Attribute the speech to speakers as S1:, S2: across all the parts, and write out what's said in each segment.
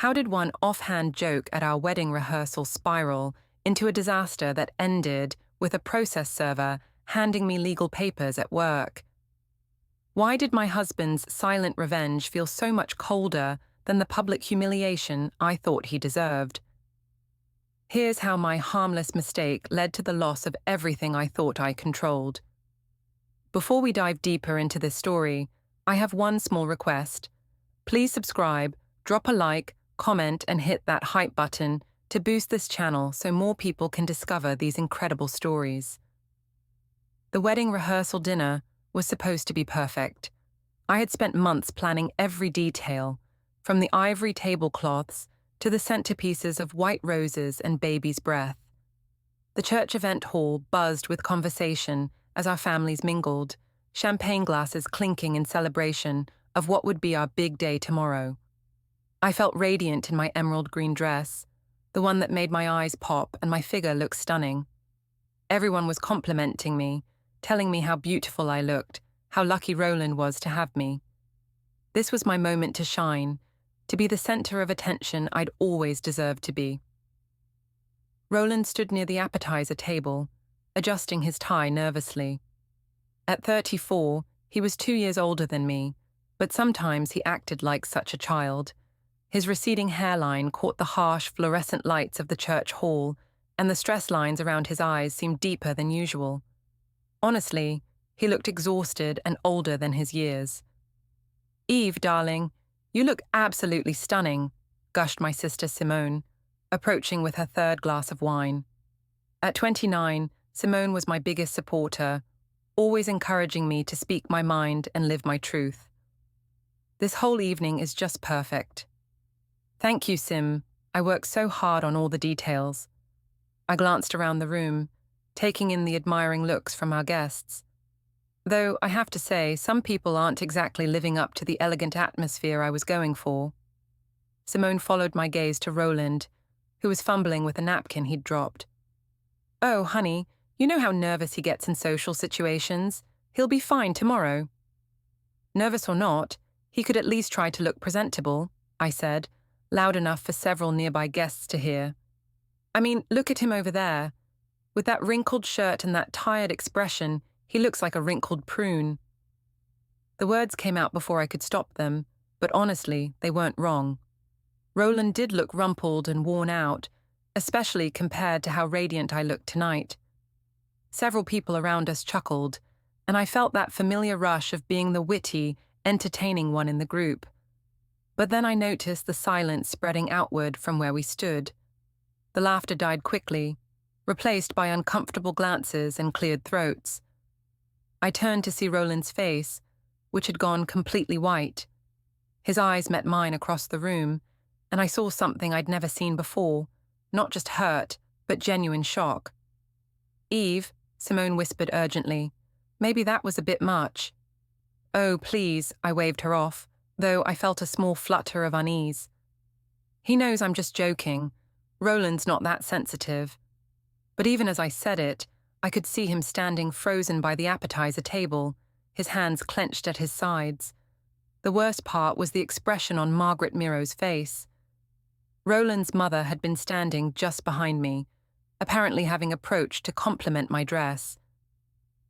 S1: How did one offhand joke at our wedding rehearsal spiral into a disaster that ended with a process server handing me legal papers at work? Why did my husband's silent revenge feel so much colder than the public humiliation I thought he deserved? Here's how my harmless mistake led to the loss of everything I thought I controlled. Before we dive deeper into this story, I have one small request. Please subscribe, drop a like, comment, and hit that hype button to boost this channel so more people can discover these incredible stories. The wedding rehearsal dinner was supposed to be perfect. I had spent months planning every detail, from the ivory tablecloths to the centerpieces of white roses and baby's breath. The church event hall buzzed with conversation as our families mingled, champagne glasses clinking in celebration of what would be our big day tomorrow. I felt radiant in my emerald green dress, the one that made my eyes pop and my figure look stunning. Everyone was complimenting me, telling me how beautiful I looked, how lucky Roland was to have me. This was my moment to shine, to be the center of attention I'd always deserved to be. Roland stood near the appetizer table, adjusting his tie nervously. At 34, he was 2 years older than me, but sometimes he acted like such a child. His receding hairline caught the harsh fluorescent lights of the church hall, and the stress lines around his eyes seemed deeper than usual. Honestly, he looked exhausted and older than his years. "Eve, darling, you look absolutely stunning," gushed my sister Simone, approaching with her third glass of wine. At 29, Simone was my biggest supporter, always encouraging me to speak my mind and live my truth. "This whole evening is just perfect." "Thank you, Sim. I worked so hard on all the details." I glanced around the room, taking in the admiring looks from our guests. Though I have to say, some people aren't exactly living up to the elegant atmosphere I was going for. Simone followed my gaze to Roland, who was fumbling with a napkin he'd dropped. "Oh, honey, you know how nervous he gets in social situations. He'll be fine tomorrow." "Nervous or not, he could at least try to look presentable," I said, loud enough for several nearby guests to hear. "I mean, look at him over there. With that wrinkled shirt and that tired expression, he looks like a wrinkled prune." The words came out before I could stop them, but honestly, they weren't wrong. Roland did look rumpled and worn out, especially compared to how radiant I looked tonight. Several people around us chuckled, and I felt that familiar rush of being the witty, entertaining one in the group. But then I noticed the silence spreading outward from where we stood. The laughter died quickly, replaced by uncomfortable glances and cleared throats. I turned to see Roland's face, which had gone completely white. His eyes met mine across the room, and I saw something I'd never seen before, not just hurt, but genuine shock. "Eve," Simone whispered urgently, "maybe that was a bit much." "Oh, please," I waved her off, though I felt a small flutter of unease. He knows I'm just joking. Roland's not that sensitive. But even as I said it, I could see him standing frozen by the appetizer table, his hands clenched at his sides. The worst part was the expression on Margaret Miro's face. Roland's mother had been standing just behind me, apparently having approached to compliment my dress.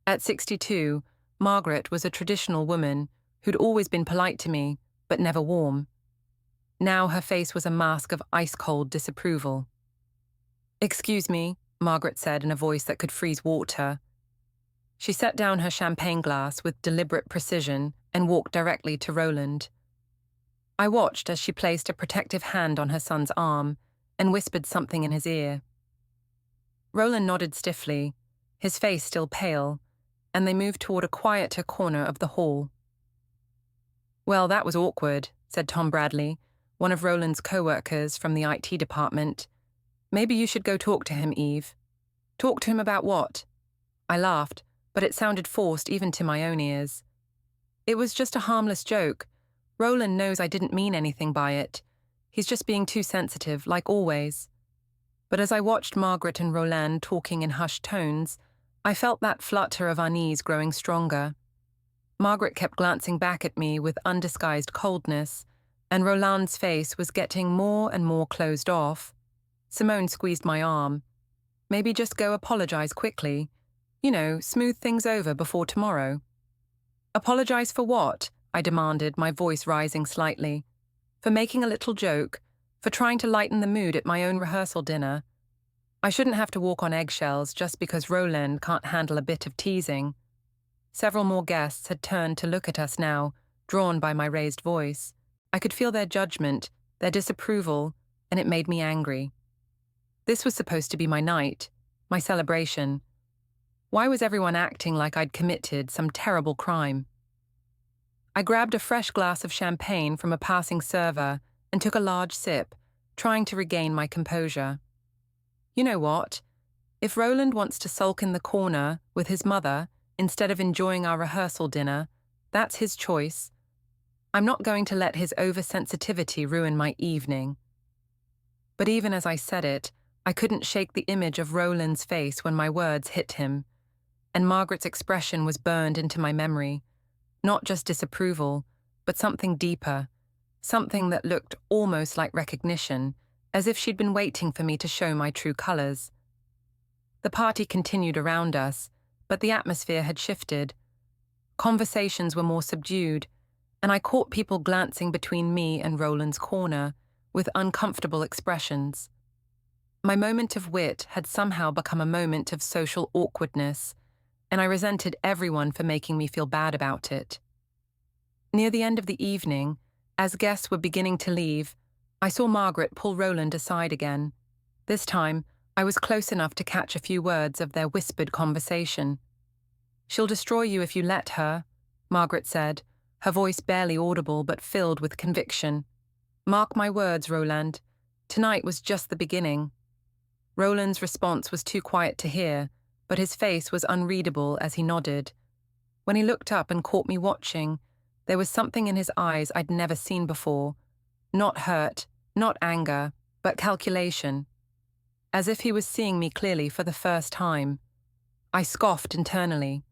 S1: At 62, Margaret was a traditional woman who'd always been polite to me, but never warm. Now her face was a mask of ice-cold disapproval. "Excuse me," Margaret said in a voice that could freeze water. She set down her champagne glass with deliberate precision and walked directly to Roland. I watched as she placed a protective hand on her son's arm and whispered something in his ear. Roland nodded stiffly, his face still pale, and they moved toward a quieter corner of the hall. "Well, that was awkward," said Tom Bradley, one of Roland's co-workers from the IT department. "Maybe you should go talk to him, Eve." "Talk to him about what?" I laughed, but it sounded forced even to my own ears. "It was just a harmless joke. Roland knows I didn't mean anything by it. He's just being too sensitive, like always." But as I watched Margaret and Roland talking in hushed tones, I felt that flutter of unease growing stronger. Margaret kept glancing back at me with undisguised coldness, and Roland's face was getting more and more closed off. Simone squeezed my arm. Maybe just go apologize quickly. Smooth things over before tomorrow. Apologize for what? I demanded, my voice rising slightly. For making a little joke, for trying to lighten the mood at my own rehearsal dinner. I shouldn't have to walk on eggshells just because Roland can't handle a bit of teasing. Several more guests had turned to look at us now, drawn by my raised voice. I could feel their judgment, their disapproval, and it made me angry. This was supposed to be my night, my celebration. Why was everyone acting like I'd committed some terrible crime? I grabbed a fresh glass of champagne from a passing server and took a large sip, trying to regain my composure. You know what? If Roland wants to sulk in the corner with his mother instead of enjoying our rehearsal dinner, that's his choice. I'm not going to let his oversensitivity ruin my evening. But even as I said it, I couldn't shake the image of Roland's face when my words hit him, and Margaret's expression was burned into my memory. Not just disapproval, but something deeper, something that looked almost like recognition, as if she'd been waiting for me to show my true colors. The party continued around us, but the atmosphere had shifted. Conversations were more subdued, and I caught people glancing between me and Roland's corner, with uncomfortable expressions. My moment of wit had somehow become a moment of social awkwardness, and I resented everyone for making me feel bad about it. Near the end of the evening, as guests were beginning to leave, I saw Margaret pull Roland aside again. This time, I was close enough to catch a few words of their whispered conversation. "She'll destroy you if you let her," Margaret said, her voice barely audible but filled with conviction. "Mark my words, Roland. Tonight was just the beginning." Roland's response was too quiet to hear, but his face was unreadable as he nodded. When he looked up and caught me watching, there was something in his eyes I'd never seen before. Not hurt, not anger, but calculation. As if he was seeing me clearly for the first time. I scoffed internally.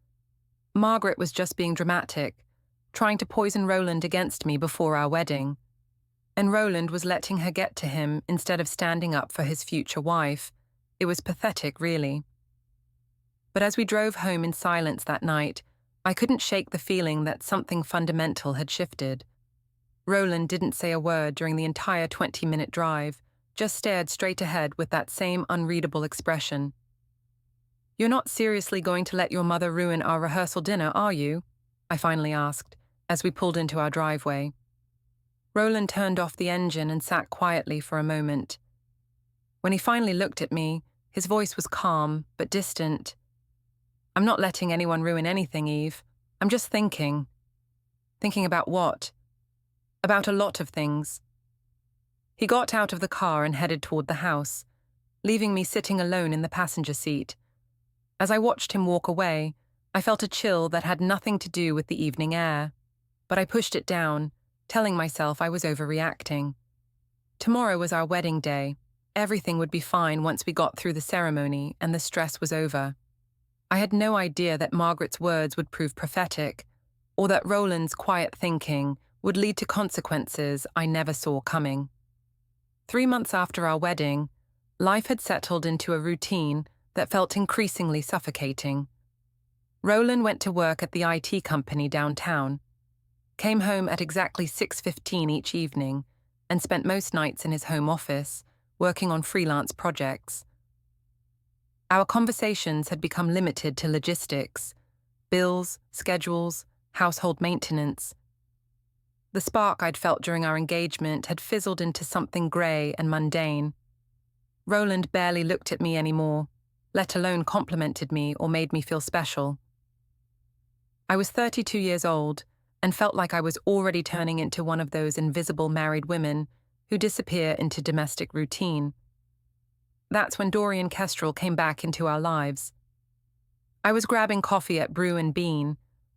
S1: Margaret was just being dramatic, trying to poison Roland against me before our wedding. And Roland was letting her get to him instead of standing up for his future wife. It was pathetic, really. But as we drove home in silence that night, I couldn't shake the feeling that something fundamental had shifted. Roland didn't say a word during the entire 20-minute drive, just stared straight ahead with that same unreadable expression. "You're not seriously going to let your mother ruin our rehearsal dinner, are you?" I finally asked, as we pulled into our driveway. Roland turned off the engine and sat quietly for a moment. When he finally looked at me, his voice was calm, but distant. "I'm not letting anyone ruin anything, Eve. I'm just thinking." "Thinking about what?" "About a lot of things." He got out of the car and headed toward the house, leaving me sitting alone in the passenger seat. As I watched him walk away, I felt a chill that had nothing to do with the evening air, but I pushed it down, telling myself I was overreacting. Tomorrow was our wedding day. Everything would be fine once we got through the ceremony and the stress was over. I had no idea that Margaret's words would prove prophetic, or that Roland's quiet thinking would lead to consequences I never saw coming. 3 months after our wedding, life had settled into a routine that felt increasingly suffocating. Roland went to work at the IT company downtown, came home at exactly 6:15 each evening, and spent most nights in his home office, working on freelance projects. Our conversations had become limited to logistics, bills, schedules, household maintenance. The spark I'd felt during our engagement had fizzled into something grey and mundane. Roland barely looked at me anymore, let alone complimented me or made me feel special. I was 32 years old and felt like I was already turning into one of those invisible married women who disappear into domestic routine. That's when Dorian Kestrel came back into our lives. I was grabbing coffee at Brew and Bean,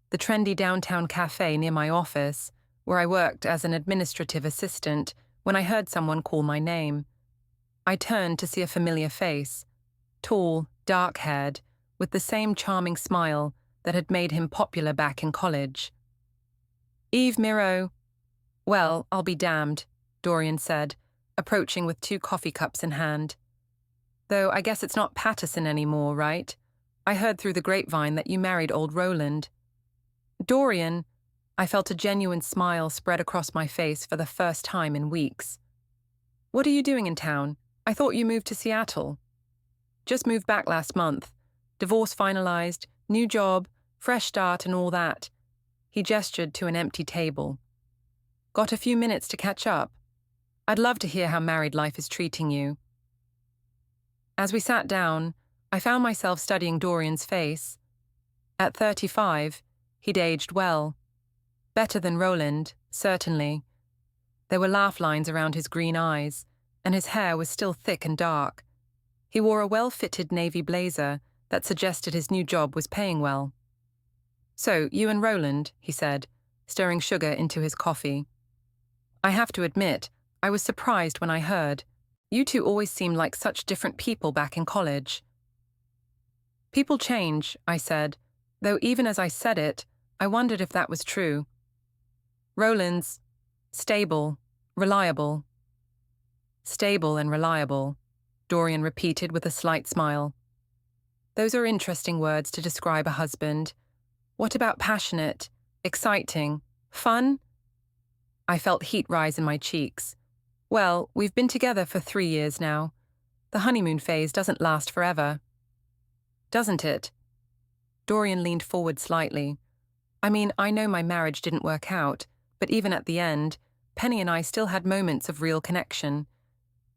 S1: the trendy downtown cafe near my office, where I worked as an administrative assistant, when I heard someone call my name. I turned to see a familiar face, tall, dark-haired, with the same charming smile that had made him popular back in college. "Eve Miro." Well, I'll be damned, Dorian said, approaching with 2 coffee cups in hand. Though I guess it's not Patterson anymore, right? I heard through the grapevine that you married old Roland. Dorian, I felt a genuine smile spread across my face for the first time in weeks. What are you doing in town? I thought you moved to Seattle. Just moved back last month. Divorce finalized, new job, fresh start and all that. He gestured to an empty table. Got a few minutes to catch up? I'd love to hear how married life is treating you. As we sat down, I found myself studying Dorian's face. At 35, he'd aged well. Better than Roland, certainly. There were laugh lines around his green eyes, and his hair was still thick and dark. He wore a well-fitted navy blazer that suggested his new job was paying well. So, you and Roland, he said, stirring sugar into his coffee. I have to admit, I was surprised when I heard. You two always seemed like such different people back in college. People change, I said, though even as I said it, I wondered if that was true. Roland's stable, reliable. Stable and reliable, Dorian repeated with a slight smile. Those are interesting words to describe a husband. What about passionate, exciting, fun? I felt heat rise in my cheeks. Well, we've been together for 3 years now. The honeymoon phase doesn't last forever. Doesn't it? Dorian leaned forward slightly. I mean, I know my marriage didn't work out, but even at the end, Penny and I still had moments of real connection.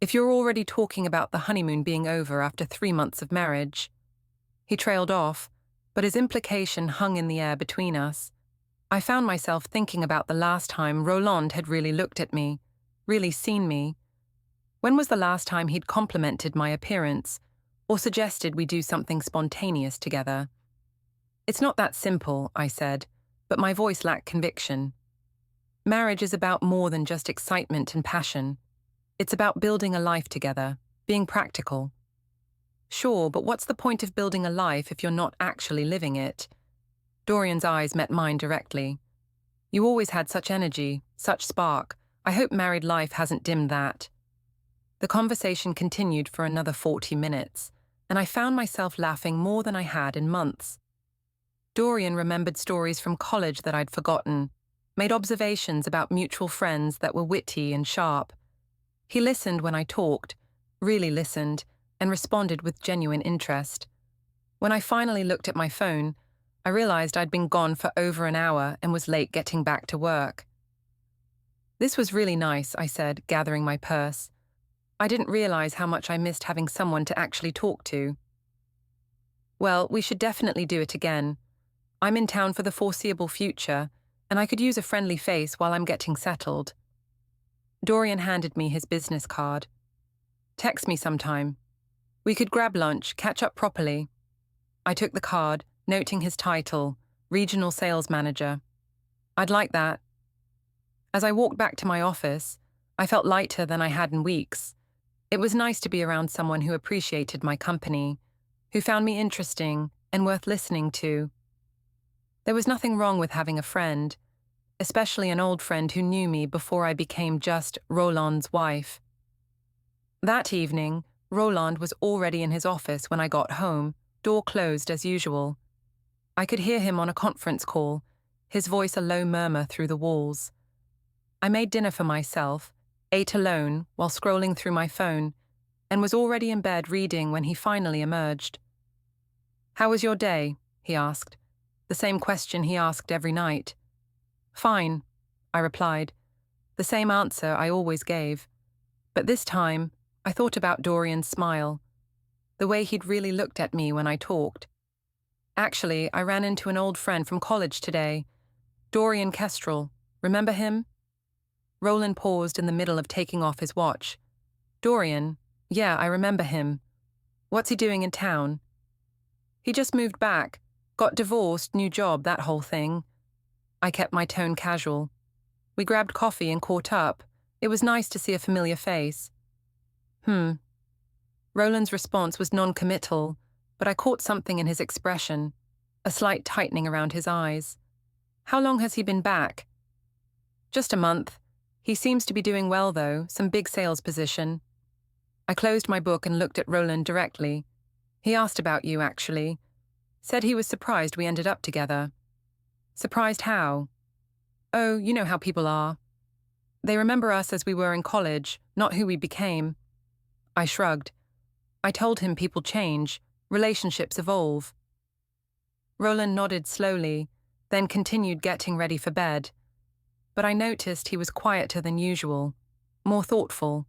S1: If you're already talking about the honeymoon being over after 3 months of marriage. He trailed off, but his implication hung in the air between us. I found myself thinking about the last time Roland had really looked at me, really seen me. When was the last time he'd complimented my appearance, or suggested we do something spontaneous together? It's not that simple, I said, but my voice lacked conviction. Marriage is about more than just excitement and passion. It's about building a life together, being practical. Sure, but what's the point of building a life if you're not actually living it? Dorian's eyes met mine directly. You always had such energy, such spark. I hope married life hasn't dimmed that. The conversation continued for another 40 minutes, and I found myself laughing more than I had in months. Dorian remembered stories from college that I'd forgotten, made observations about mutual friends that were witty and sharp. He listened when I talked, really listened, and responded with genuine interest. When I finally looked at my phone, I realized I'd been gone for over an hour and was late getting back to work. This was really nice, I said, gathering my purse. I didn't realize how much I missed having someone to actually talk to. Well, we should definitely do it again. I'm in town for the foreseeable future, and I could use a friendly face while I'm getting settled. Dorian handed me his business card. Text me sometime. We could grab lunch, catch up properly. I took the card, noting his title, Regional Sales Manager. I'd like that. As I walked back to my office, I felt lighter than I had in weeks. It was nice to be around someone who appreciated my company, who found me interesting and worth listening to. There was nothing wrong with having a friend, especially an old friend who knew me before I became just Roland's wife. That evening, Roland was already in his office when I got home, door closed as usual. I could hear him on a conference call, his voice a low murmur through the walls. I made dinner for myself, ate alone while scrolling through my phone, and was already in bed reading when he finally emerged. How was your day? He asked, the same question he asked every night. Fine, I replied, the same answer I always gave. But this time, I thought about Dorian's smile, the way he'd really looked at me when I talked. Actually, I ran into an old friend from college today, Dorian Kestrel. Remember him? Roland paused in the middle of taking off his watch. Dorian? Yeah, I remember him. What's he doing in town? He just moved back. Got divorced, new job, that whole thing. I kept my tone casual. We grabbed coffee and caught up. It was nice to see a familiar face. Roland's response was non-committal, but I caught something in his expression, a slight tightening around his eyes. How long has he been back? Just a month. He seems to be doing well, though, some big sales position. I closed my book and looked at Roland directly. He asked about you, actually. Said he was surprised we ended up together. Surprised how? Oh, you know how people are. They remember us as we were in college, not who we became. I shrugged. I told him people change, relationships evolve. Roland nodded slowly, then continued getting ready for bed. But I noticed he was quieter than usual, more thoughtful.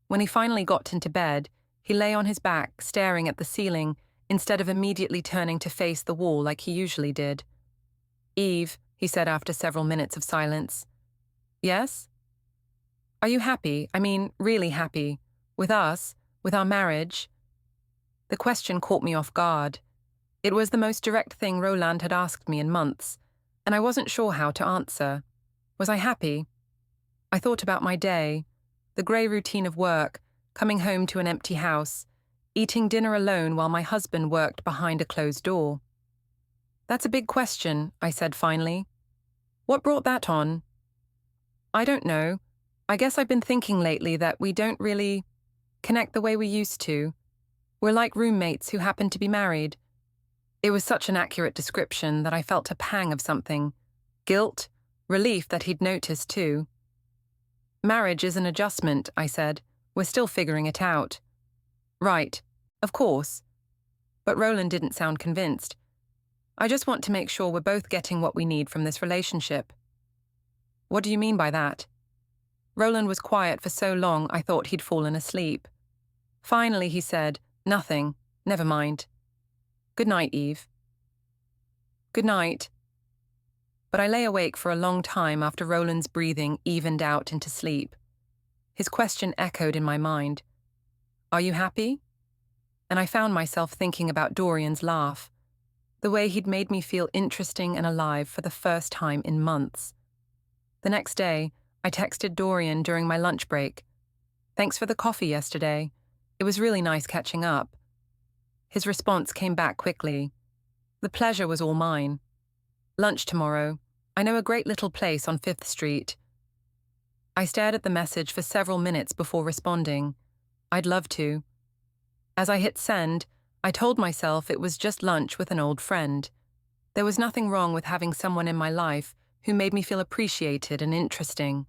S1: When he finally got into bed, he lay on his back, staring at the ceiling, instead of immediately turning to face the wall like he usually did. "Eve," he said after several minutes of silence. "Yes? Are you happy, I mean, really happy, with us, with our marriage?" The question caught me off guard. It was the most direct thing Roland had asked me in months, and I wasn't sure how to answer. Was I happy? I thought about my day, the grey routine of work, coming home to an empty house, eating dinner alone while my husband worked behind a closed door. "That's a big question," I said finally. "What brought that on?" "I don't know. I guess I've been thinking lately that we don't really connect the way we used to. We're like roommates who happen to be married." It was such an accurate description that I felt a pang of something. Guilt, relief that he'd noticed too. "Marriage is an adjustment," I said. "We're still figuring it out." "Right. Of course." But Roland didn't sound convinced. "I just want to make sure we're both getting what we need from this relationship." "What do you mean by that?" Roland was quiet for so long I thought he'd fallen asleep. Finally he said, "Nothing. Never mind. Good night, Eve." "Good night." But I lay awake for a long time after Roland's breathing evened out into sleep. His question echoed in my mind. "Are you happy?" And I found myself thinking about Dorian's laugh, the way he'd made me feel interesting and alive for the first time in months. The next day, I texted Dorian during my lunch break. "Thanks for the coffee yesterday. It was really nice catching up." His response came back quickly. "The pleasure was all mine. Lunch tomorrow. I know a great little place on 5th Street." I stared at the message for several minutes before responding. I'd love to. As I hit send, I told myself it was just lunch with an old friend. There was nothing wrong with having someone in my life who made me feel appreciated and interesting.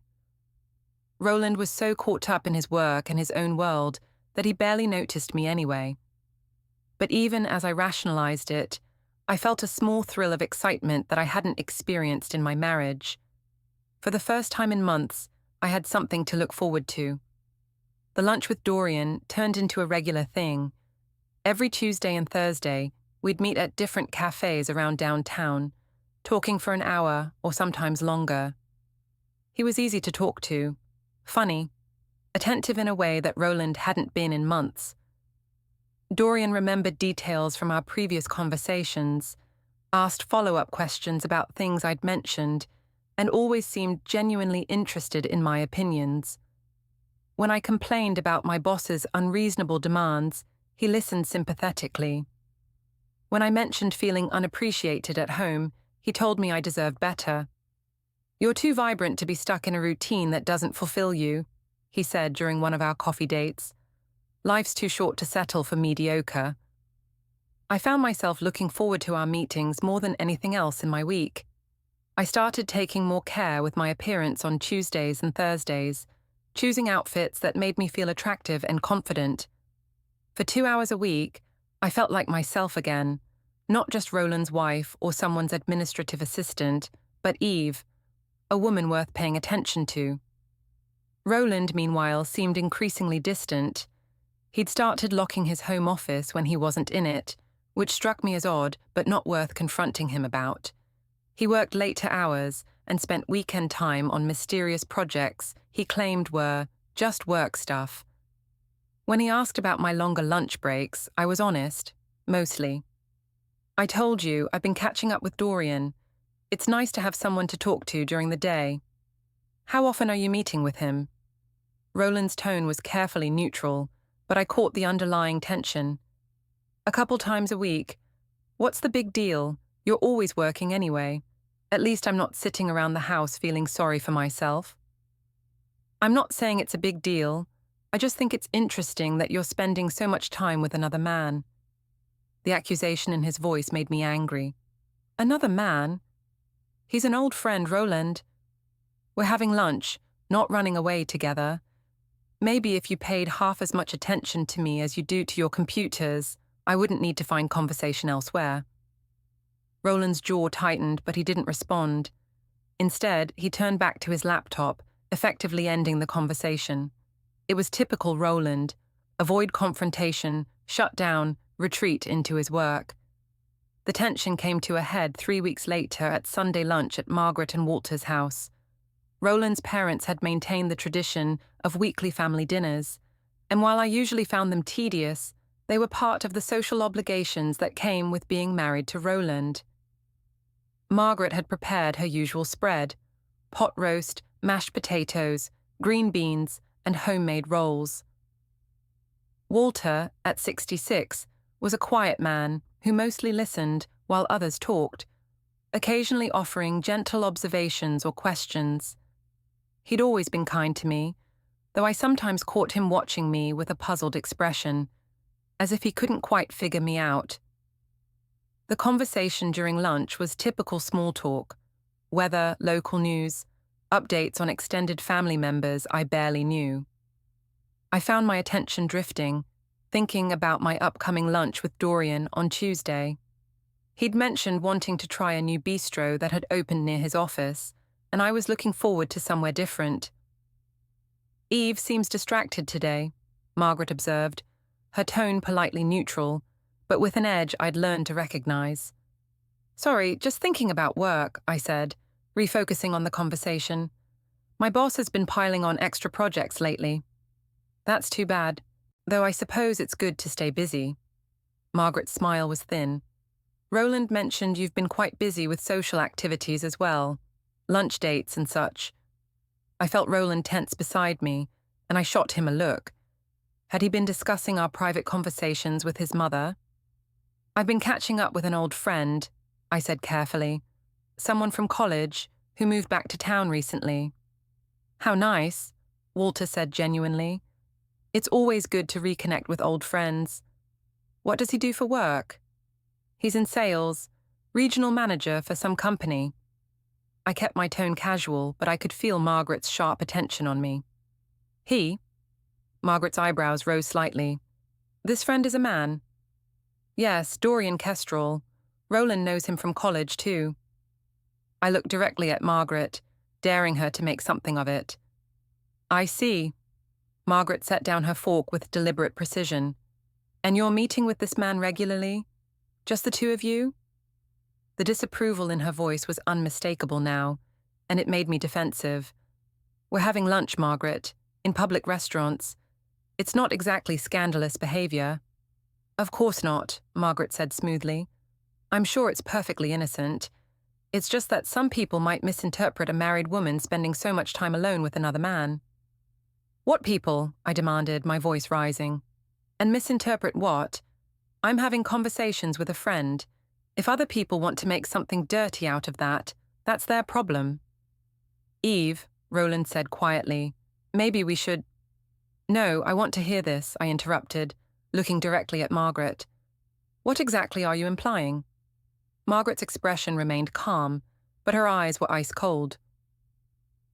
S1: Roland was so caught up in his work and his own world that he barely noticed me anyway. But even as I rationalized it, I felt a small thrill of excitement that I hadn't experienced in my marriage. For the first time in months, I had something to look forward to. The lunch with Dorian turned into a regular thing. Every Tuesday and Thursday, we'd meet at different cafes around downtown, talking for an hour or sometimes longer. He was easy to talk to, funny, attentive in a way that Roland hadn't been in months. Dorian remembered details from our previous conversations, asked follow-up questions about things I'd mentioned, and always seemed genuinely interested in my opinions. When I complained about my boss's unreasonable demands, he listened sympathetically. When I mentioned feeling unappreciated at home, he told me I deserved better. "You're too vibrant to be stuck in a routine that doesn't fulfill you," he said during one of our coffee dates. "Life's too short to settle for mediocre." I found myself looking forward to our meetings more than anything else in my week. I started taking more care with my appearance on Tuesdays and Thursdays, choosing outfits that made me feel attractive and confident. For 2 hours a week, I felt like myself again, not just Roland's wife or someone's administrative assistant, but Eve, a woman worth paying attention to. Roland, meanwhile, seemed increasingly distant. He'd started locking his home office when he wasn't in it, which struck me as odd but not worth confronting him about. He worked later hours and spent weekend time on mysterious projects he claimed were just work stuff. When he asked about my longer lunch breaks, I was honest, mostly. "I told you, I've been catching up with Dorian. It's nice to have someone to talk to during the day." "How often are you meeting with him?" Roland's tone was carefully neutral, but I caught the underlying tension. "A couple times a week. What's the big deal? You're always working anyway. At least I'm not sitting around the house feeling sorry for myself." I'm not saying it's a big deal. I just think it's interesting that you're spending so much time with another man. The accusation in his voice made me angry. Another man? He's an old friend, Roland. We're having lunch, not running away together. Maybe if you paid half as much attention to me as you do to your computers, I wouldn't need to find conversation elsewhere. Roland's jaw tightened, but he didn't respond. Instead, he turned back to his laptop, effectively ending the conversation. It was typical Roland. Avoid confrontation, shut down, retreat into his work. The tension came to a head 3 weeks later at Sunday lunch at Margaret and Walter's house. Roland's parents had maintained the tradition of weekly family dinners, and while I usually found them tedious, they were part of the social obligations that came with being married to Roland. Margaret had prepared her usual spread: pot roast, mashed potatoes, green beans, and homemade rolls. Walter, at 66, was a quiet man who mostly listened while others talked, occasionally offering gentle observations or questions. He'd always been kind to me, though I sometimes caught him watching me with a puzzled expression, as if he couldn't quite figure me out. The conversation during lunch was typical small talk: weather, local news, updates on extended family members I barely knew. I found my attention drifting, thinking about my upcoming lunch with Dorian on Tuesday. He'd mentioned wanting to try a new bistro that had opened near his office, and I was looking forward to somewhere different. "Eve seems distracted today," Margaret observed, her tone politely neutral, but with an edge I'd learned to recognize. "Sorry, just thinking about work," I said, refocusing on the conversation. "My boss has been piling on extra projects lately." "That's too bad, though I suppose it's good to stay busy." Margaret's smile was thin. "Roland mentioned you've been quite busy with social activities as well, lunch dates and such." I felt Roland tense beside me, and I shot him a look. Had he been discussing our private conversations with his mother? "I've been catching up with an old friend," I said carefully. "Someone from college who moved back to town recently." "How nice," Walter said genuinely. "It's always good to reconnect with old friends." "What does he do for work?" "He's in sales, regional manager for some company." I kept my tone casual, but I could feel Margaret's sharp attention on me. "He?" Margaret's eyebrows rose slightly. "This friend is a man?" "Yes, Dorian Kestrel. Roland knows him from college, too." I looked directly at Margaret, daring her to make something of it. "I see." Margaret set down her fork with deliberate precision. "And you're meeting with this man regularly? Just the two of you?" The disapproval in her voice was unmistakable now, and it made me defensive. "We're having lunch, Margaret, in public restaurants. It's not exactly scandalous behavior." "Of course not," Margaret said smoothly. "I'm sure it's perfectly innocent. It's just that some people might misinterpret a married woman spending so much time alone with another man." "What people?" I demanded, my voice rising. "And misinterpret what? I'm having conversations with a friend. If other people want to make something dirty out of that, that's their problem." "Eve," Roland said quietly, "maybe we should—" "No, I want to hear this," I interrupted, looking directly at Margaret. "What exactly are you implying?" Margaret's expression remained calm, but her eyes were ice cold.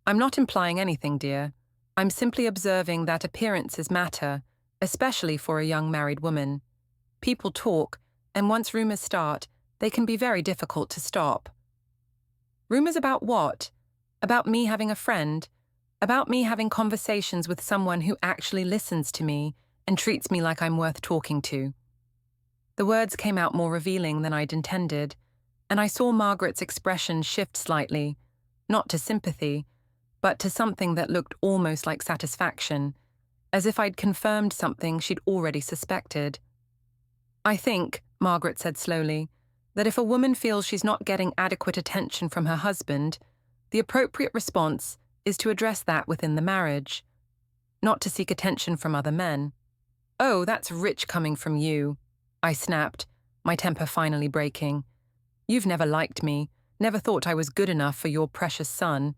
S1: "I'm not implying anything, dear. I'm simply observing that appearances matter, especially for a young married woman. People talk, and once rumors start, they can be very difficult to stop." "Rumors about what? About me having a friend? About me having conversations with someone who actually listens to me and treats me like I'm worth talking to?" The words came out more revealing than I'd intended, and I saw Margaret's expression shift slightly, not to sympathy, but to something that looked almost like satisfaction, as if I'd confirmed something she'd already suspected. "I think," Margaret said slowly, "that if a woman feels she's not getting adequate attention from her husband, the appropriate response is to address that within the marriage, not to seek attention from other men." "Oh, that's rich coming from you," I snapped, my temper finally breaking. "You've never liked me, never thought I was good enough for your precious son.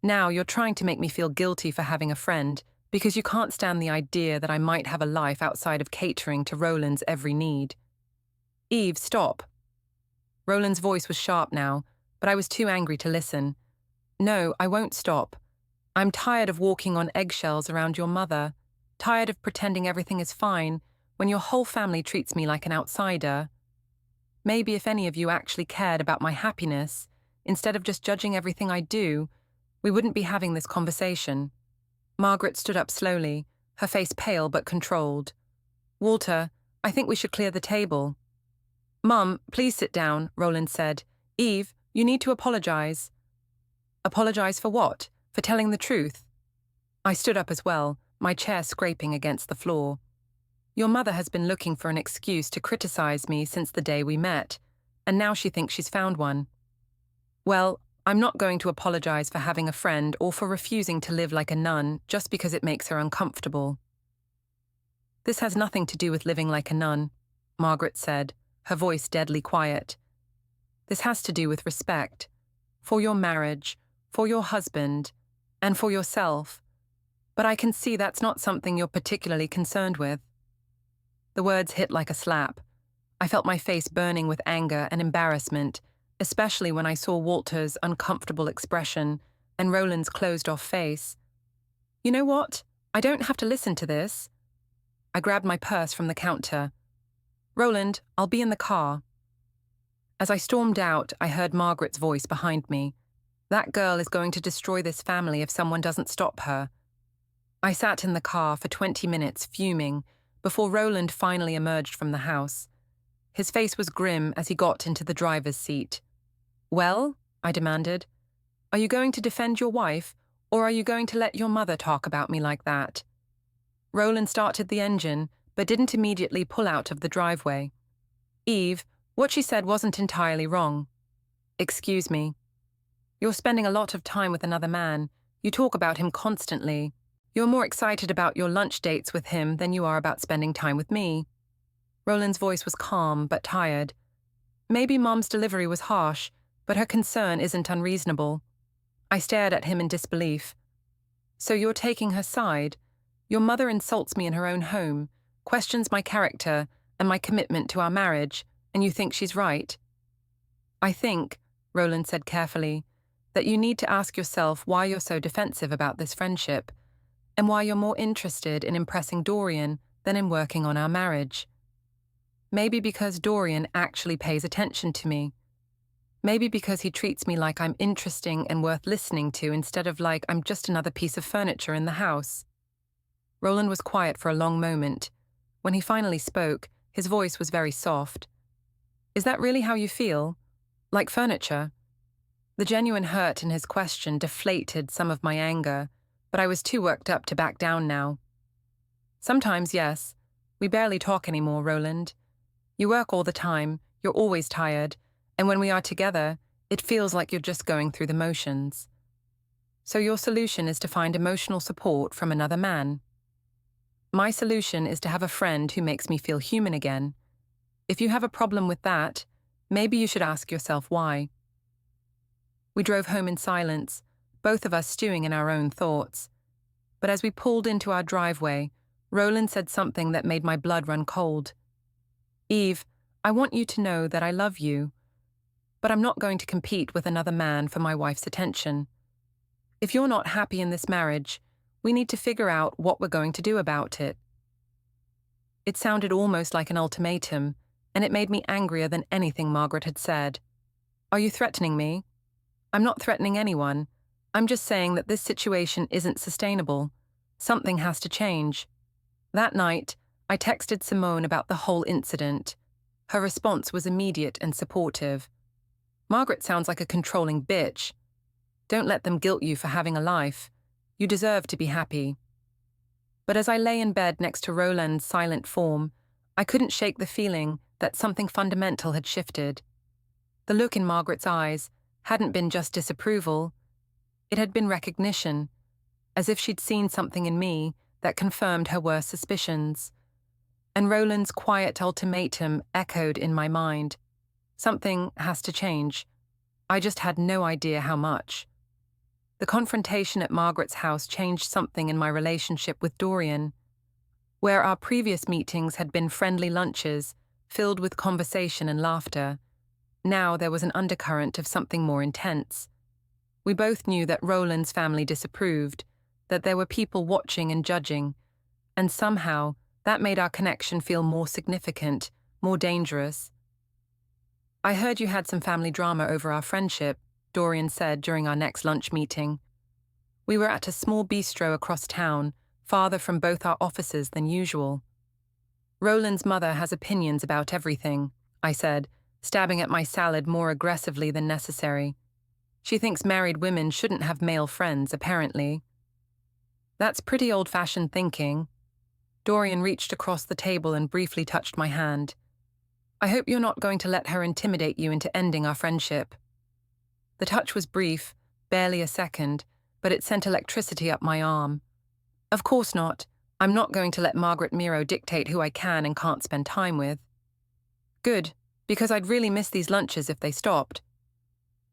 S1: Now you're trying to make me feel guilty for having a friend because you can't stand the idea that I might have a life outside of catering to Roland's every need. Eve, stop. Roland's voice was sharp now, but I was too angry to listen. No, I won't stop. I'm tired of walking on eggshells around your mother, tired of pretending everything is fine when your whole family treats me like an outsider. Maybe if any of you actually cared about my happiness, instead of just judging everything I do, we wouldn't be having this conversation. Margaret stood up slowly, her face pale but controlled. Walter, I think we should clear the table. Mum, please sit down, Roland said. Eve, you need to apologize. Apologize for what? For telling the truth? I stood up as well, my chair scraping against the floor. Your mother has been looking for an excuse to criticize me since the day we met, and now she thinks she's found one. Well, I'm not going to apologize for having a friend or for refusing to live like a nun just because it makes her uncomfortable. This has nothing to do with living like a nun, Margaret said, her voice deadly quiet. This has to do with respect. For your marriage, for your husband, and for yourself. But I can see that's not something you're particularly concerned with. The words hit like a slap. I felt my face burning with anger and embarrassment, especially when I saw Walter's uncomfortable expression and Roland's closed-off face. You know what? I don't have to listen to this. I grabbed my purse from the counter. Roland, I'll be in the car. As I stormed out, I heard Margaret's voice behind me. That girl is going to destroy this family if someone doesn't stop her. I sat in the car for 20 minutes fuming before Roland finally emerged from the house. His face was grim as he got into the driver's seat. Well, I demanded, are you going to defend your wife, or are you going to let your mother talk about me like that? Roland started the engine, but didn't immediately pull out of the driveway. Eve, what she said wasn't entirely wrong. Excuse me. You're spending a lot of time with another man. You talk about him constantly. You're more excited about your lunch dates with him than you are about spending time with me. Roland's voice was calm but tired. Maybe Mom's delivery was harsh, but her concern isn't unreasonable. I stared at him in disbelief. So you're taking her side? Your mother insults me in her own home, questions my character and my commitment to our marriage, and you think she's right? I think, Roland said carefully, that you need to ask yourself why you're so defensive about this friendship, and why you're more interested in impressing Dorian than in working on our marriage. Maybe because Dorian actually pays attention to me. Maybe because he treats me like I'm interesting and worth listening to instead of like I'm just another piece of furniture in the house. Roland was quiet for a long moment. When he finally spoke, his voice was very soft. Is that really how you feel? Like furniture? The genuine hurt in his question deflated some of my anger, but I was too worked up to back down now. Sometimes, yes. We barely talk anymore, Roland. You work all the time, you're always tired, and when we are together, it feels like you're just going through the motions. So your solution is to find emotional support from another man. My solution is to have a friend who makes me feel human again. If you have a problem with that, maybe you should ask yourself why. We drove home in silence, both of us stewing in our own thoughts. But as we pulled into our driveway, Roland said something that made my blood run cold. Eve, I want you to know that I love you, but I'm not going to compete with another man for my wife's attention. If you're not happy in this marriage, we need to figure out what we're going to do about it. It sounded almost like an ultimatum, and it made me angrier than anything Margaret had said. Are you threatening me? I'm not threatening anyone. I'm just saying that this situation isn't sustainable. Something has to change. That night, I texted Simone about the whole incident. Her response was immediate and supportive. Margaret sounds like a controlling bitch. Don't let them guilt you for having a life. You deserve to be happy. But as I lay in bed next to Roland's silent form, I couldn't shake the feeling that something fundamental had shifted. The look in Margaret's eyes hadn't been just disapproval. It had been recognition, as if she'd seen something in me that confirmed her worst suspicions. And Roland's quiet ultimatum echoed in my mind. Something has to change. I just had no idea how much. The confrontation at Margaret's house changed something in my relationship with Dorian. Where our previous meetings had been friendly lunches, filled with conversation and laughter, now there was an undercurrent of something more intense. We both knew that Roland's family disapproved, that there were people watching and judging, and somehow that made our connection feel more significant, more dangerous. "I heard you had some family drama over our friendship," Dorian said during our next lunch meeting. We were at a small bistro across town, farther from both our offices than usual. "Roland's mother has opinions about everything," I said, stabbing at my salad more aggressively than necessary. "She thinks married women shouldn't have male friends, apparently." "That's pretty old-fashioned thinking." Dorian reached across the table and briefly touched my hand. "I hope you're not going to let her intimidate you into ending our friendship." The touch was brief, barely a second, but it sent electricity up my arm. "Of course not. I'm not going to let Margaret Miro dictate who I can and can't spend time with." "Good, because I'd really miss these lunches if they stopped."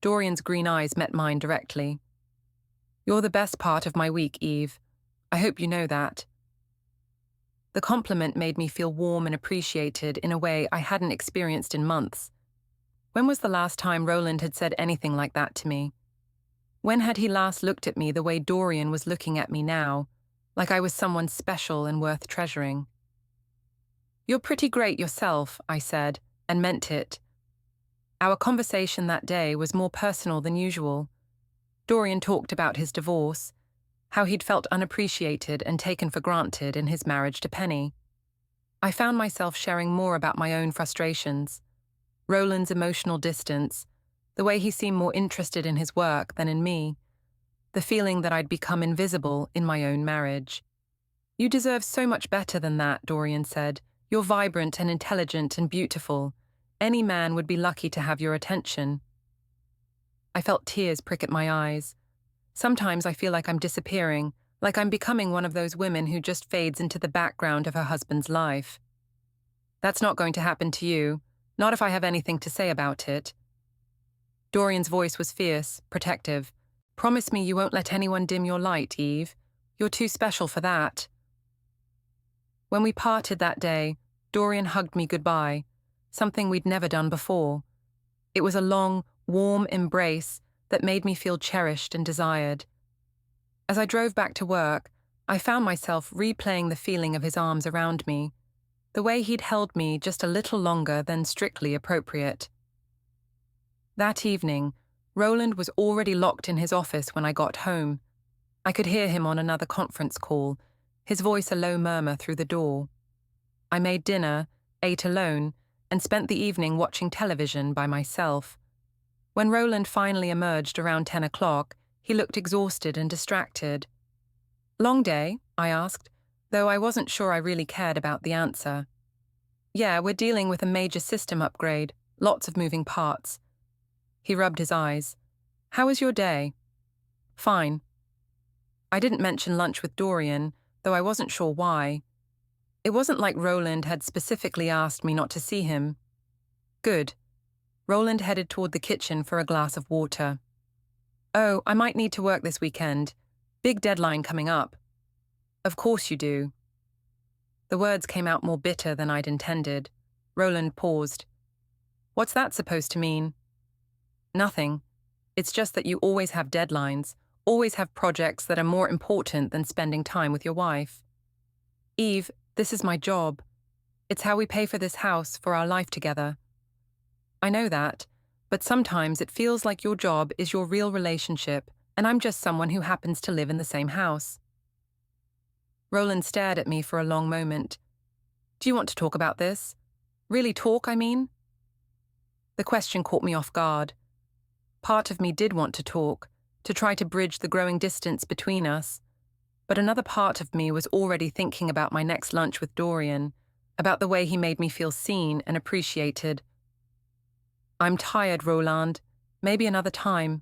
S1: Dorian's green eyes met mine directly. "You're the best part of my week, Eve. I hope you know that." The compliment made me feel warm and appreciated in a way I hadn't experienced in months. When was the last time Roland had said anything like that to me? When had he last looked at me the way Dorian was looking at me now, like I was someone special and worth treasuring? "You're pretty great yourself," I said, and meant it. Our conversation that day was more personal than usual. Dorian talked about his divorce, how he'd felt unappreciated and taken for granted in his marriage to Penny. I found myself sharing more about my own frustrations, Roland's emotional distance, the way he seemed more interested in his work than in me, the feeling that I'd become invisible in my own marriage. "You deserve so much better than that," Dorian said. "You're vibrant and intelligent and beautiful. Any man would be lucky to have your attention." I felt tears prick at my eyes. Sometimes I feel like I'm disappearing, like I'm becoming one of those women who just fades into the background of her husband's life. "That's not going to happen to you, not if I have anything to say about it." Dorian's voice was fierce, protective. "Promise me you won't let anyone dim your light, Eve. You're too special for that." When we parted that day, Dorian hugged me goodbye, something we'd never done before. It was a long, warm embrace that made me feel cherished and desired. As I drove back to work, I found myself replaying the feeling of his arms around me, the way he'd held me just a little longer than strictly appropriate. That evening, Roland was already locked in his office when I got home. I could hear him on another conference call, his voice a low murmur through the door. I made dinner, ate alone, and spent the evening watching television by myself. When Roland finally emerged around 10 o'clock, he looked exhausted and distracted. "Long day?" I asked, though I wasn't sure I really cared about the answer. "Yeah, we're dealing with a major system upgrade, lots of moving parts." He rubbed his eyes. "How was your day?" "Fine." I didn't mention lunch with Dorian, though I wasn't sure why. It wasn't like Roland had specifically asked me not to see him. "Good." Roland headed toward the kitchen for a glass of water. "Oh, I might need to work this weekend. Big deadline coming up." "Of course you do." The words came out more bitter than I'd intended. Roland paused. "What's that supposed to mean?" "Nothing. It's just that you always have deadlines, always have projects that are more important than spending time with your wife." "Eve, this is my job. It's how we pay for this house, for our life together." "I know that, but sometimes it feels like your job is your real relationship, and I'm just someone who happens to live in the same house." Roland stared at me for a long moment. "Do you want to talk about this? Really talk, I mean?" The question caught me off guard. Part of me did want to talk, to try to bridge the growing distance between us, but another part of me was already thinking about my next lunch with Dorian, about the way he made me feel seen and appreciated. "I'm tired, Roland. Maybe another time."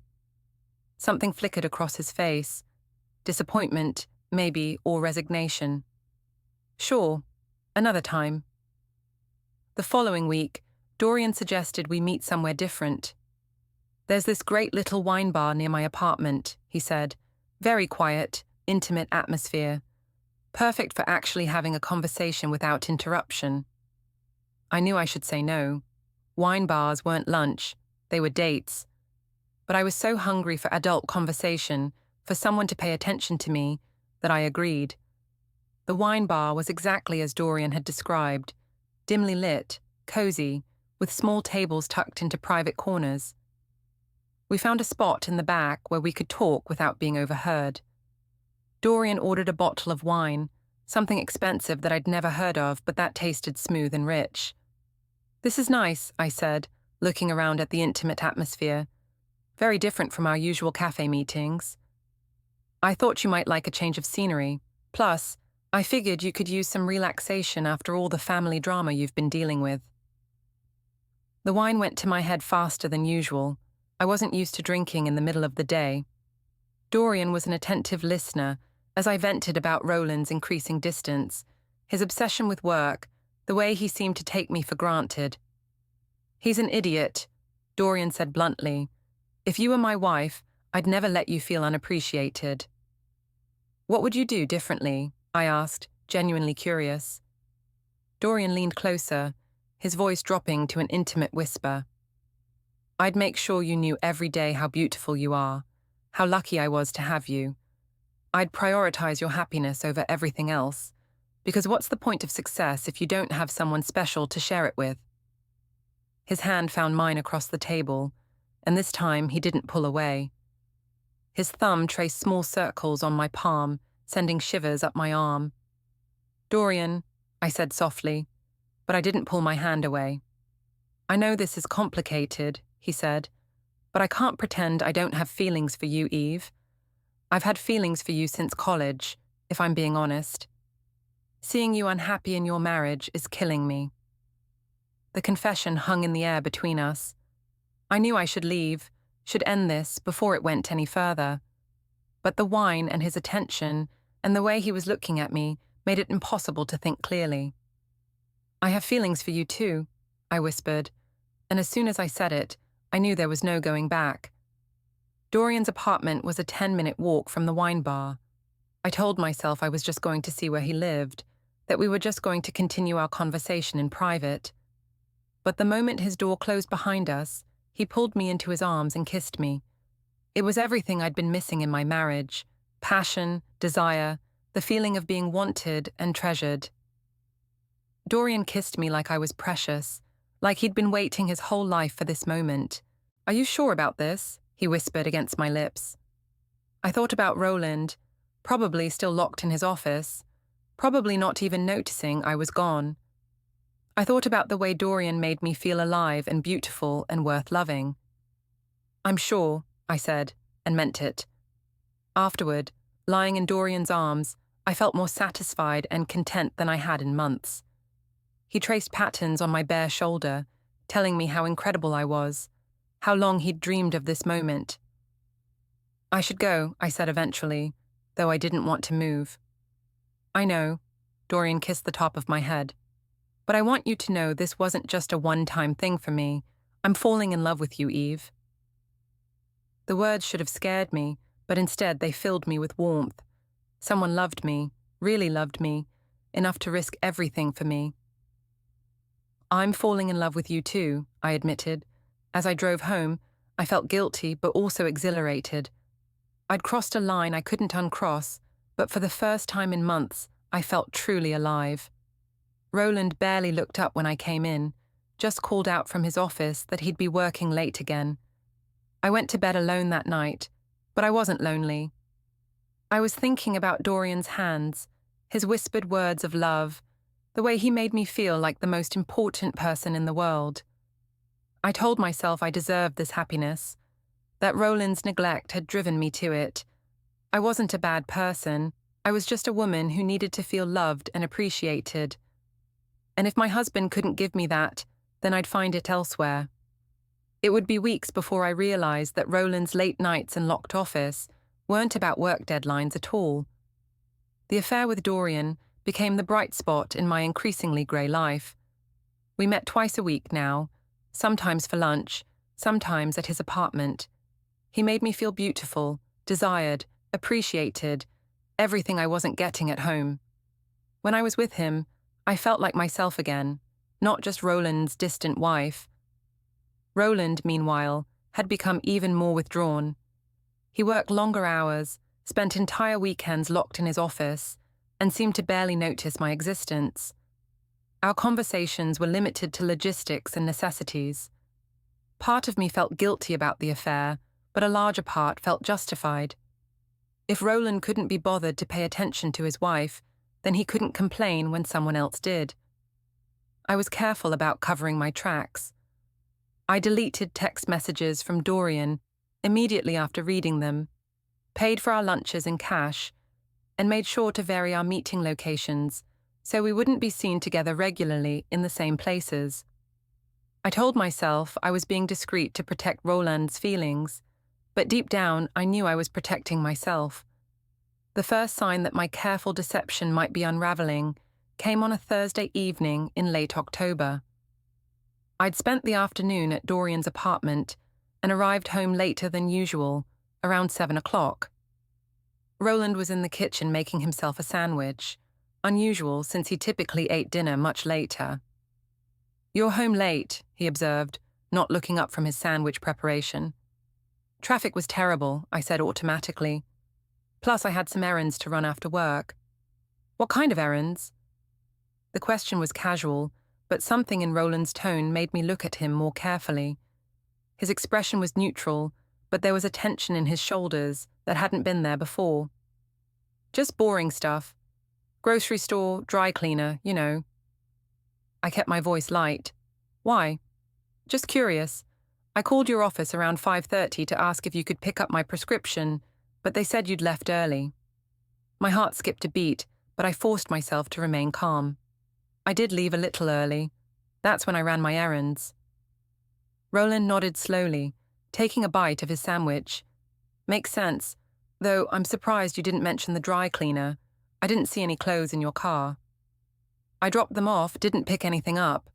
S1: Something flickered across his face. Disappointment, maybe, or resignation. "Sure, another time." The following week, Dorian suggested we meet somewhere different. "There's this great little wine bar near my apartment," he said. Very quiet, intimate atmosphere, perfect for actually having a conversation without interruption. I knew I should say no. Wine bars weren't lunch, they were dates. But I was so hungry for adult conversation, for someone to pay attention to me, that I agreed. The wine bar was exactly as Dorian had described, dimly lit, cozy, with small tables tucked into private corners. We found a spot in the back where we could talk without being overheard. Dorian ordered a bottle of wine, something expensive that I'd never heard of, but that tasted smooth and rich. "This is nice," I said, looking around at the intimate atmosphere. "Very different from our usual cafe meetings. I thought you might like a change of scenery. Plus, I figured you could use some relaxation after all the family drama you've been dealing with." The wine went to my head faster than usual. I wasn't used to drinking in the middle of the day. Dorian was an attentive listener as I vented about Roland's increasing distance, his obsession with work, the way he seemed to take me for granted. "He's an idiot," Dorian said bluntly. "If you were my wife, I'd never let you feel unappreciated." "What would you do differently?" I asked, genuinely curious. Dorian leaned closer, his voice dropping to an intimate whisper. "I'd make sure you knew every day how beautiful you are, how lucky I was to have you. I'd prioritize your happiness over everything else, because what's the point of success if you don't have someone special to share it with?" His hand found mine across the table, and this time he didn't pull away. His thumb traced small circles on my palm, sending shivers up my arm. "Dorian," I said softly, but I didn't pull my hand away. "I know this is complicated," he said, "but I can't pretend I don't have feelings for you, Eve. I've had feelings for you since college, if I'm being honest. Seeing you unhappy in your marriage is killing me." The confession hung in the air between us. I knew I should leave, should end this before it went any further. But the wine and his attention and the way he was looking at me made it impossible to think clearly. "I have feelings for you too," I whispered, and as soon as I said it, I knew there was no going back. Dorian's apartment was a 10-minute walk from the wine bar. I told myself I was just going to see where he lived, that we were just going to continue our conversation in private. But the moment his door closed behind us, he pulled me into his arms and kissed me. It was everything I'd been missing in my marriage: passion, desire, the feeling of being wanted and treasured. Dorian kissed me like I was precious, like he'd been waiting his whole life for this moment. "Are you sure about this?" he whispered against my lips. I thought about Roland, probably still locked in his office, probably not even noticing I was gone. I thought about the way Dorian made me feel alive and beautiful and worth loving. "I'm sure," I said, and meant it. Afterward, lying in Dorian's arms, I felt more satisfied and content than I had in months. He traced patterns on my bare shoulder, telling me how incredible I was, how long he'd dreamed of this moment. "I should go," I said eventually, though I didn't want to move. "I know," Dorian kissed the top of my head. "But I want you to know this wasn't just a one-time thing for me. I'm falling in love with you, Eve." The words should have scared me, but instead they filled me with warmth. Someone loved me, really loved me, enough to risk everything for me. "I'm falling in love with you too," I admitted. As I drove home, I felt guilty but also exhilarated. I'd crossed a line I couldn't uncross, but for the first time in months, I felt truly alive. Roland barely looked up when I came in, just called out from his office that he'd be working late again. I went to bed alone that night, but I wasn't lonely. I was thinking about Dorian's hands, his whispered words of love, the way he made me feel like the most important person in the world. I told myself I deserved this happiness, that Roland's neglect had driven me to it. I wasn't a bad person, I was just a woman who needed to feel loved and appreciated. And if my husband couldn't give me that, then I'd find it elsewhere. It would be weeks before I realized that Roland's late nights and locked office weren't about work deadlines at all. The affair with Dorian became the bright spot in my increasingly grey life. We met twice a week now, sometimes for lunch, sometimes at his apartment. He made me feel beautiful, desired, appreciated, everything I wasn't getting at home. When I was with him, I felt like myself again, not just Roland's distant wife. Roland, meanwhile, had become even more withdrawn. He worked longer hours, spent entire weekends locked in his office, and seemed to barely notice my existence. Our conversations were limited to logistics and necessities. Part of me felt guilty about the affair, but a larger part felt justified. If Roland couldn't be bothered to pay attention to his wife, then he couldn't complain when someone else did. I was careful about covering my tracks. I deleted text messages from Dorian immediately after reading them, paid for our lunches in cash, and made sure to vary our meeting locations so we wouldn't be seen together regularly in the same places. I told myself I was being discreet to protect Roland's feelings, but deep down I knew I was protecting myself. The first sign that my careful deception might be unraveling came on a Thursday evening in late October. I'd spent the afternoon at Dorian's apartment and arrived home later than usual, around 7 o'clock. Roland was in the kitchen making himself a sandwich, unusual since he typically ate dinner much later. "You're home late," he observed, not looking up from his sandwich preparation. "Traffic was terrible," I said automatically. "Plus I had some errands to run after work." "What kind of errands?" The question was casual, but something in Roland's tone made me look at him more carefully. His expression was neutral, but there was a tension in his shoulders that hadn't been there before. "Just boring stuff. Grocery store, dry cleaner, you know." I kept my voice light. "Why?" "Just curious. I called your office around 5:30 to ask if you could pick up my prescription, but they said you'd left early." My heart skipped a beat, but I forced myself to remain calm. "I did leave a little early. That's when I ran my errands." Roland nodded slowly, taking a bite of his sandwich. "Makes sense, though I'm surprised you didn't mention the dry cleaner. I didn't see any clothes in your car." "I dropped them off, didn't pick anything up."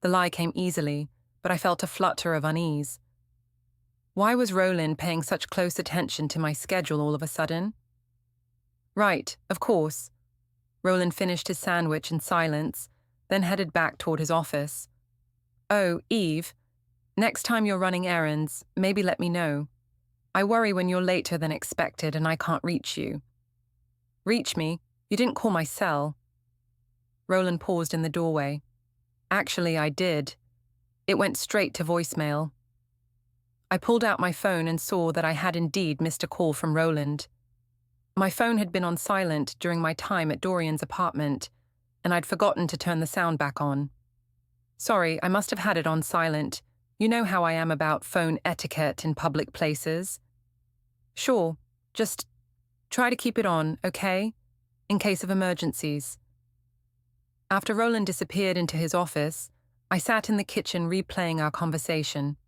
S1: The lie came easily, but I felt a flutter of unease. Why was Roland paying such close attention to my schedule all of a sudden? "Right, of course." Roland finished his sandwich in silence, then headed back toward his office. "Oh, Eve, next time you're running errands, maybe let me know. I worry when you're later than expected and I can't reach you." "Reach me? You didn't call my cell." Roland paused in the doorway. "Actually, I did. It went straight to voicemail." I pulled out my phone and saw that I had indeed missed a call from Roland. My phone had been on silent during my time at Dorian's apartment, and I'd forgotten to turn the sound back on. "Sorry, I must have had it on silent. You know how I am about phone etiquette in public places." "Sure, just try to keep it on, okay? In case of emergencies." After Roland disappeared into his office, I sat in the kitchen replaying our conversation.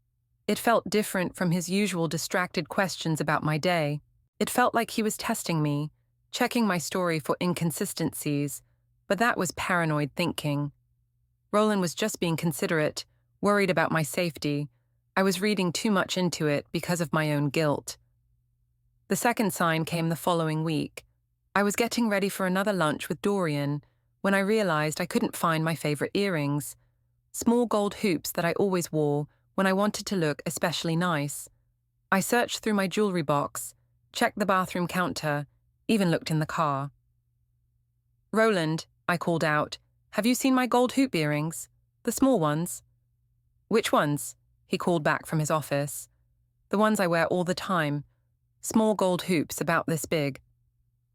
S1: It felt different from his usual distracted questions about my day. It felt like he was testing me, checking my story for inconsistencies, but that was paranoid thinking. Roland was just being considerate, worried about my safety. I was reading too much into it because of my own guilt. The second sign came the following week. I was getting ready for another lunch with Dorian when I realized I couldn't find my favorite earrings, small gold hoops that I always wore when I wanted to look especially nice. I searched through my jewelry box, checked the bathroom counter, even looked in the car. "Roland," I called out, "have you seen my gold hoop earrings? The small ones?" "Which ones?" he called back from his office. "The ones I wear all the time. Small gold hoops about this big."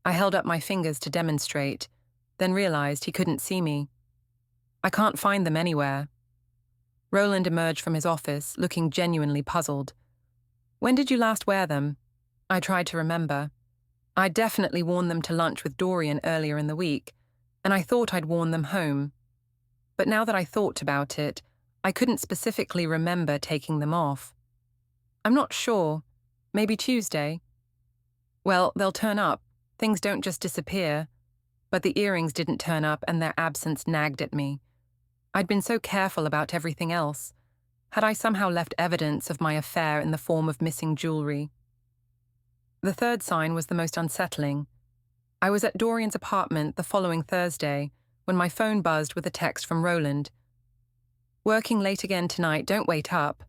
S1: I held up my fingers to demonstrate, then realized he couldn't see me. "I can't find them anywhere." Roland emerged from his office, looking genuinely puzzled. "When did you last wear them?" I tried to remember. I'd definitely worn them to lunch with Dorian earlier in the week, and I thought I'd worn them home. But now that I thought about it, I couldn't specifically remember taking them off. "I'm not sure. Maybe Tuesday." "Well, they'll turn up. Things don't just disappear." But the earrings didn't turn up and their absence nagged at me. I'd been so careful about everything else. Had I somehow left evidence of my affair in the form of missing jewelry? The third sign was the most unsettling. I was at Dorian's apartment the following Thursday when my phone buzzed with a text from Roland. "Working late again tonight, don't wait up."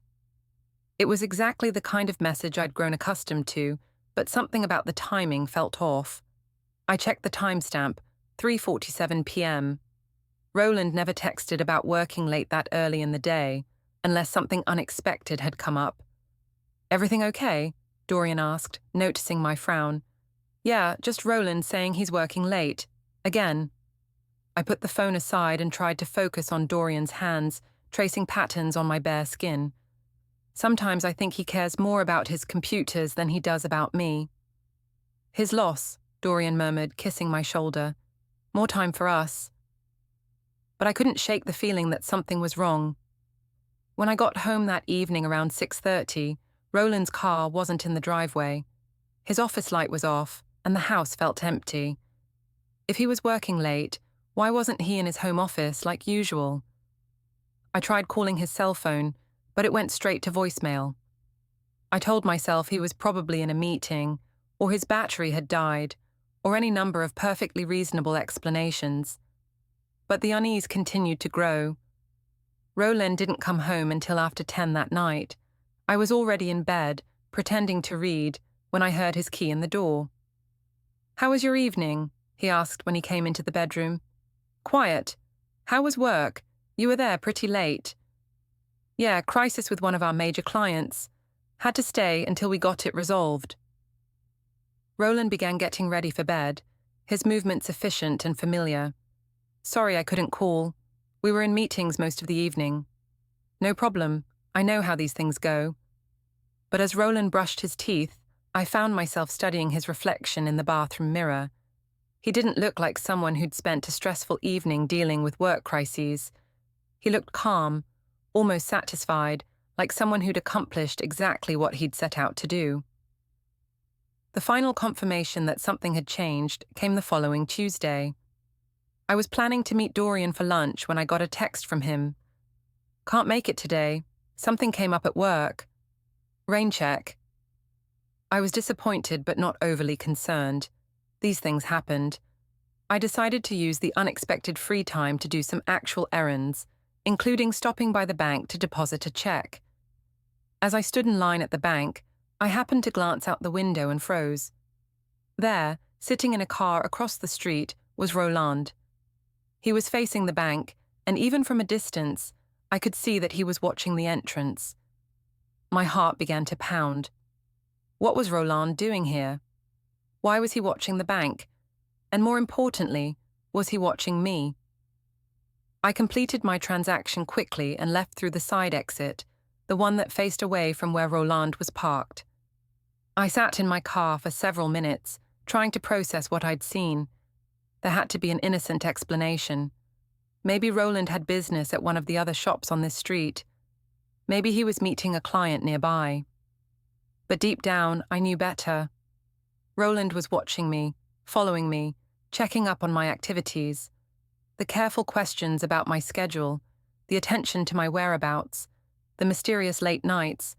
S1: It was exactly the kind of message I'd grown accustomed to, but something about the timing felt off. I checked the timestamp, 3:47 p.m. Roland never texted about working late that early in the day, unless something unexpected had come up. "Everything okay?" Dorian asked, noticing my frown. "Yeah, just Roland saying he's working late. Again." I put the phone aside and tried to focus on Dorian's hands, tracing patterns on my bare skin. Sometimes I think he cares more about his computers than he does about me. "His loss," Dorian murmured, kissing my shoulder. "More time for us." But I couldn't shake the feeling that something was wrong. When I got home that evening around 6:30, Roland's car wasn't in the driveway. His office light was off, and the house felt empty. If he was working late, why wasn't he in his home office like usual? I tried calling his cell phone, but it went straight to voicemail. I told myself he was probably in a meeting, or his battery had died, or any number of perfectly reasonable explanations. But the unease continued to grow. Roland didn't come home until after 10 that night. I was already in bed, pretending to read, when I heard his key in the door. "How was your evening?" he asked when he came into the bedroom. "Quiet. How was work? You were there pretty late." "Yeah, crisis with one of our major clients. Had to stay until we got it resolved." Roland began getting ready for bed, his movements efficient and familiar. "Sorry I couldn't call. We were in meetings most of the evening." "No problem. I know how these things go." But as Roland brushed his teeth, I found myself studying his reflection in the bathroom mirror. He didn't look like someone who'd spent a stressful evening dealing with work crises. He looked calm, almost satisfied, like someone who'd accomplished exactly what he'd set out to do. The final confirmation that something had changed came the following Tuesday. I was planning to meet Dorian for lunch when I got a text from him. "Can't make it today. Something came up at work. Rain check." I was disappointed but not overly concerned. These things happened. I decided to use the unexpected free time to do some actual errands, including stopping by the bank to deposit a check. As I stood in line at the bank, I happened to glance out the window and froze. There, sitting in a car across the street, was Roland. He was facing the bank, and even from a distance, I could see that he was watching the entrance. My heart began to pound. What was Roland doing here? Why was he watching the bank? And more importantly, was he watching me? I completed my transaction quickly and left through the side exit, the one that faced away from where Roland was parked. I sat in my car for several minutes, trying to process what I'd seen. There had to be an innocent explanation. Maybe Roland had business at one of the other shops on this street. Maybe he was meeting a client nearby. But deep down, I knew better. Roland was watching me, following me, checking up on my activities. The careful questions about my schedule, the attention to my whereabouts, the mysterious late nights.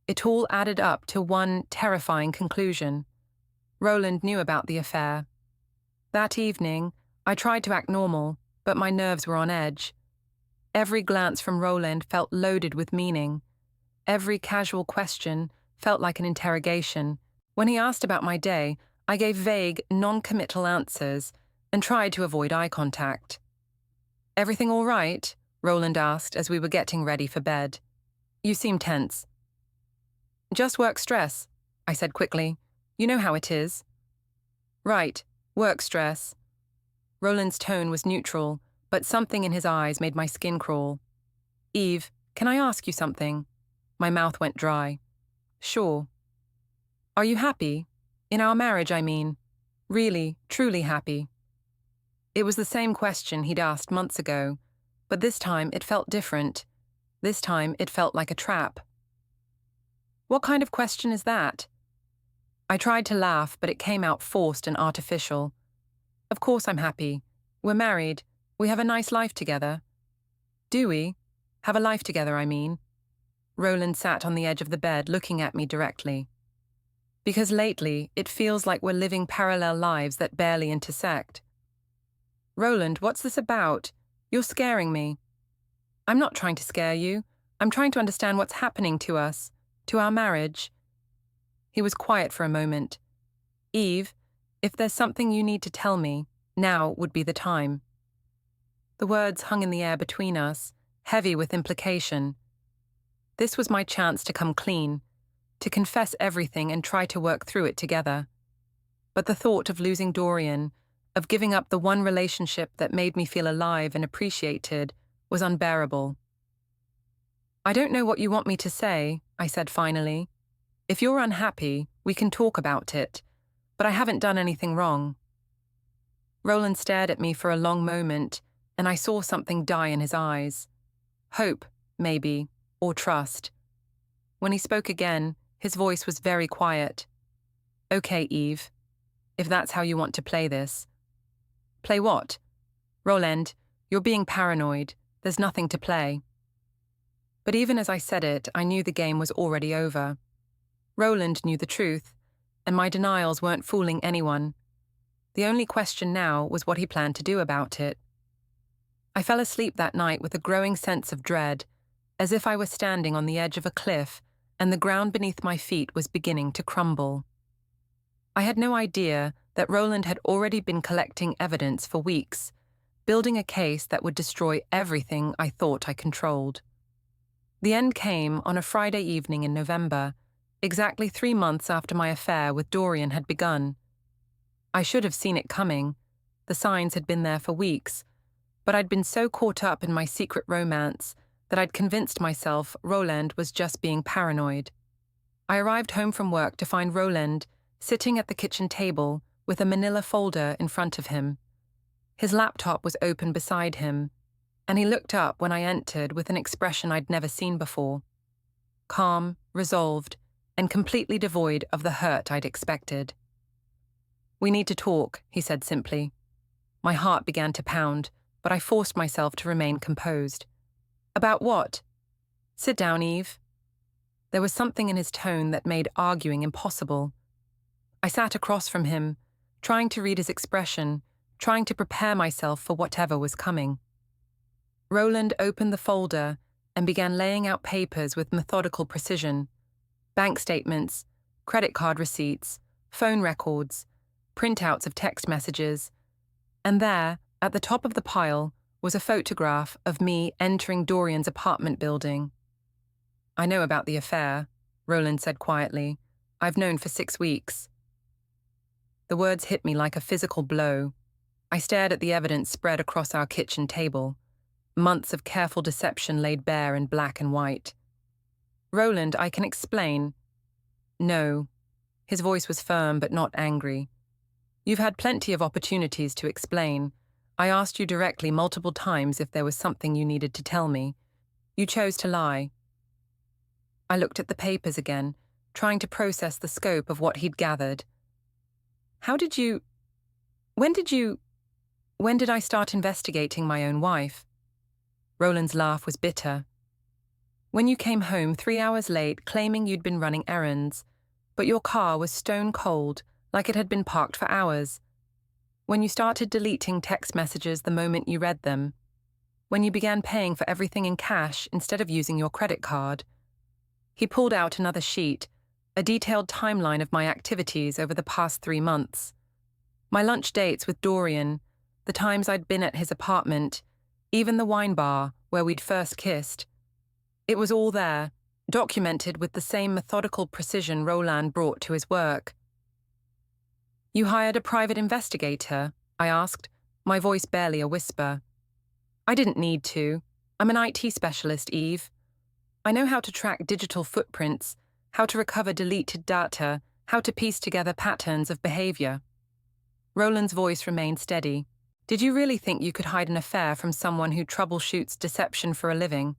S1: It all added up to one terrifying conclusion. Roland knew about the affair. That evening, I tried to act normal, but my nerves were on edge. Every glance from Roland felt loaded with meaning. Every casual question felt like an interrogation. When he asked about my day, I gave vague, non-committal answers and tried to avoid eye contact. "Everything all right?" Roland asked as we were getting ready for bed. "You seem tense." "Just work stress," I said quickly. "You know how it is." "Right, work stress." Roland's tone was neutral, but something in his eyes made my skin crawl. "Eve, can I ask you something?" My mouth went dry. "Sure." "Are you happy? In our marriage, I mean. Really, truly happy?" It was the same question he'd asked months ago, but this time it felt different. This time it felt like a trap. "What kind of question is that?" I tried to laugh, but it came out forced and artificial. "Of course I'm happy. We're married. We have a nice life together." "Do we? Have a life together, I mean." Roland sat on the edge of the bed, looking at me directly. Because lately, it feels like we're living parallel lives that barely intersect. Roland, what's this about? You're scaring me. I'm not trying to scare you. I'm trying to understand what's happening to us, to our marriage. He was quiet for a moment. Eve, if there's something you need to tell me, now would be the time. The words hung in the air between us, heavy with implication. This was my chance to come clean, to confess everything and try to work through it together. But the thought of losing Dorian, of giving up the one relationship that made me feel alive and appreciated, was unbearable. I don't know what you want me to say, I said finally. If you're unhappy, we can talk about it, but I haven't done anything wrong. Roland stared at me for a long moment, and I saw something die in his eyes. Hope, maybe, or trust. When he spoke again, his voice was very quiet. Okay, Eve, if that's how you want to play this. Play what? Roland, you're being paranoid. There's nothing to play. But even as I said it, I knew the game was already over. Roland knew the truth, and my denials weren't fooling anyone. The only question now was what he planned to do about it. I fell asleep that night with a growing sense of dread, as if I were standing on the edge of a cliff and the ground beneath my feet was beginning to crumble. I had no idea that Roland had already been collecting evidence for weeks, building a case that would destroy everything I thought I controlled. The end came on a Friday evening in November, exactly 3 months after my affair with Dorian had begun. I should have seen it coming. The signs had been there for weeks, but I'd been so caught up in my secret romance that I'd convinced myself Roland was just being paranoid. I arrived home from work to find Roland sitting at the kitchen table with a manila folder in front of him. His laptop was open beside him, and he looked up when I entered with an expression I'd never seen before. Calm, resolved, and completely devoid of the hurt I'd expected. We need to talk, he said simply. My heart began to pound, but I forced myself to remain composed. About what? Sit down, Eve. There was something in his tone that made arguing impossible. I sat across from him, trying to read his expression, trying to prepare myself for whatever was coming. Roland opened the folder and began laying out papers with methodical precision. Bank statements, credit card receipts, phone records, printouts of text messages, and there, at the top of the pile, was a photograph of me entering Dorian's apartment building. I know about the affair, Roland said quietly. I've known for 6 weeks. The words hit me like a physical blow. I stared at the evidence spread across our kitchen table. Months of careful deception laid bare in black and white. Roland, I can explain. No. His voice was firm but not angry. You've had plenty of opportunities to explain. I asked you directly multiple times if there was something you needed to tell me. You chose to lie. I looked at the papers again, trying to process the scope of what he'd gathered. When did I start investigating my own wife? Roland's laugh was bitter. When you came home 3 hours late claiming you'd been running errands, but your car was stone cold, like it had been parked for hours. When you started deleting text messages the moment you read them. When you began paying for everything in cash instead of using your credit card. He pulled out another sheet, a detailed timeline of my activities over the past 3 months. My lunch dates with Dorian, the times I'd been at his apartment, even the wine bar where we'd first kissed. It was all there, documented with the same methodical precision Roland brought to his work. You hired a private investigator? I asked, my voice barely a whisper. I didn't need to. I'm an IT specialist, Eve. I know how to track digital footprints, how to recover deleted data, how to piece together patterns of behavior. Roland's voice remained steady. Did you really think you could hide an affair from someone who troubleshoots deception for a living?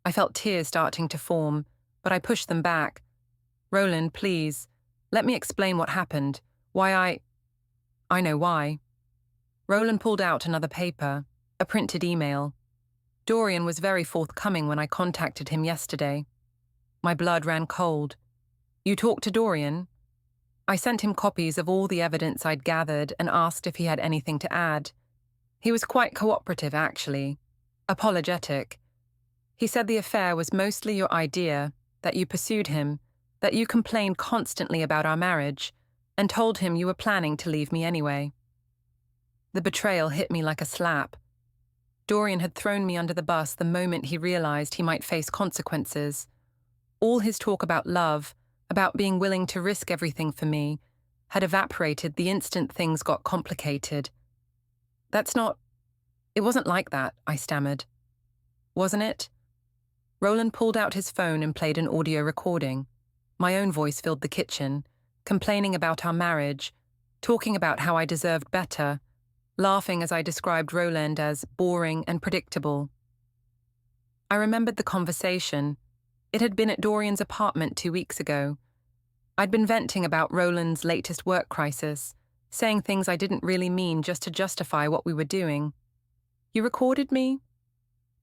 S1: I felt tears starting to form, but I pushed them back. Roland, please, let me explain what happened. I know why. Roland pulled out another paper, a printed email. Dorian was very forthcoming when I contacted him yesterday. My blood ran cold. You talked to Dorian? I sent him copies of all the evidence I'd gathered and asked if he had anything to add. He was quite cooperative, actually. Apologetic. He said the affair was mostly your idea, that you pursued him, that you complained constantly about our marriage, and told him you were planning to leave me anyway. The betrayal hit me like a slap. Dorian had thrown me under the bus the moment he realized he might face consequences. All his talk about love, about being willing to risk everything for me, had evaporated the instant things got complicated. It wasn't like that, I stammered. Wasn't it? Roland pulled out his phone and played an audio recording. My own voice filled the kitchen, complaining about our marriage, talking about how I deserved better, laughing as I described Roland as boring and predictable. I remembered the conversation. It had been at Dorian's apartment 2 weeks ago. I'd been venting about Roland's latest work crisis, saying things I didn't really mean just to justify what we were doing. You recorded me?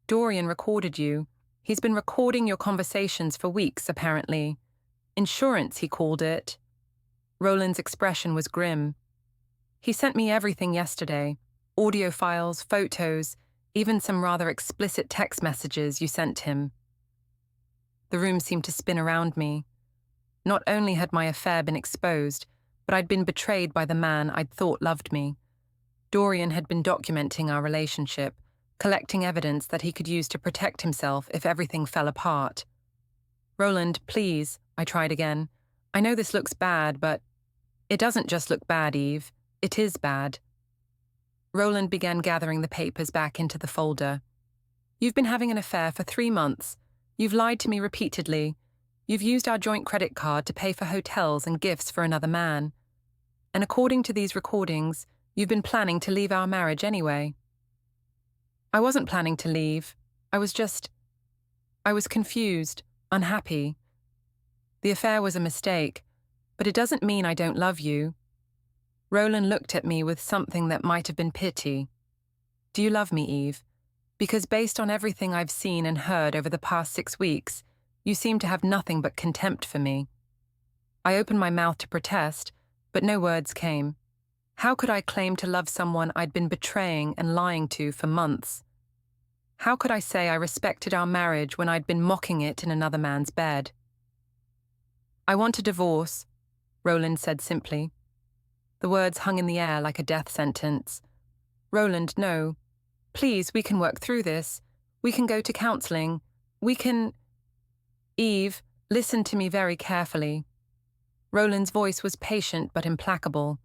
S1: Dorian recorded you. He's been recording your conversations for weeks, apparently. Insurance, he called it. Roland's expression was grim. He sent me everything yesterday. Audio files, photos, even some rather explicit text messages you sent him. The room seemed to spin around me. Not only had my affair been exposed, but I'd been betrayed by the man I'd thought loved me. Dorian had been documenting our relationship, collecting evidence that he could use to protect himself if everything fell apart. Roland, please, I tried again. I know this looks bad, but it doesn't just look bad, Eve. It is bad. Roland began gathering the papers back into the folder. You've been having an affair for 3 months. You've lied to me repeatedly. You've used our joint credit card to pay for hotels and gifts for another man. And according to these recordings, you've been planning to leave our marriage anyway. I wasn't planning to leave. I was confused, unhappy. The affair was a mistake, but it doesn't mean I don't love you. Roland looked at me with something that might have been pity. Do you love me, Eve? Because based on everything I've seen and heard over the past 6 weeks, you seem to have nothing but contempt for me. I opened my mouth to protest, but no words came. How could I claim to love someone I'd been betraying and lying to for months? How could I say I respected our marriage when I'd been mocking it in another man's bed? I want a divorce, Roland said simply. The words hung in the air like a death sentence. Roland, no. Please, we can work through this. We can go to counseling. We can... Eve, listen to me very carefully. Roland's voice was patient but implacable.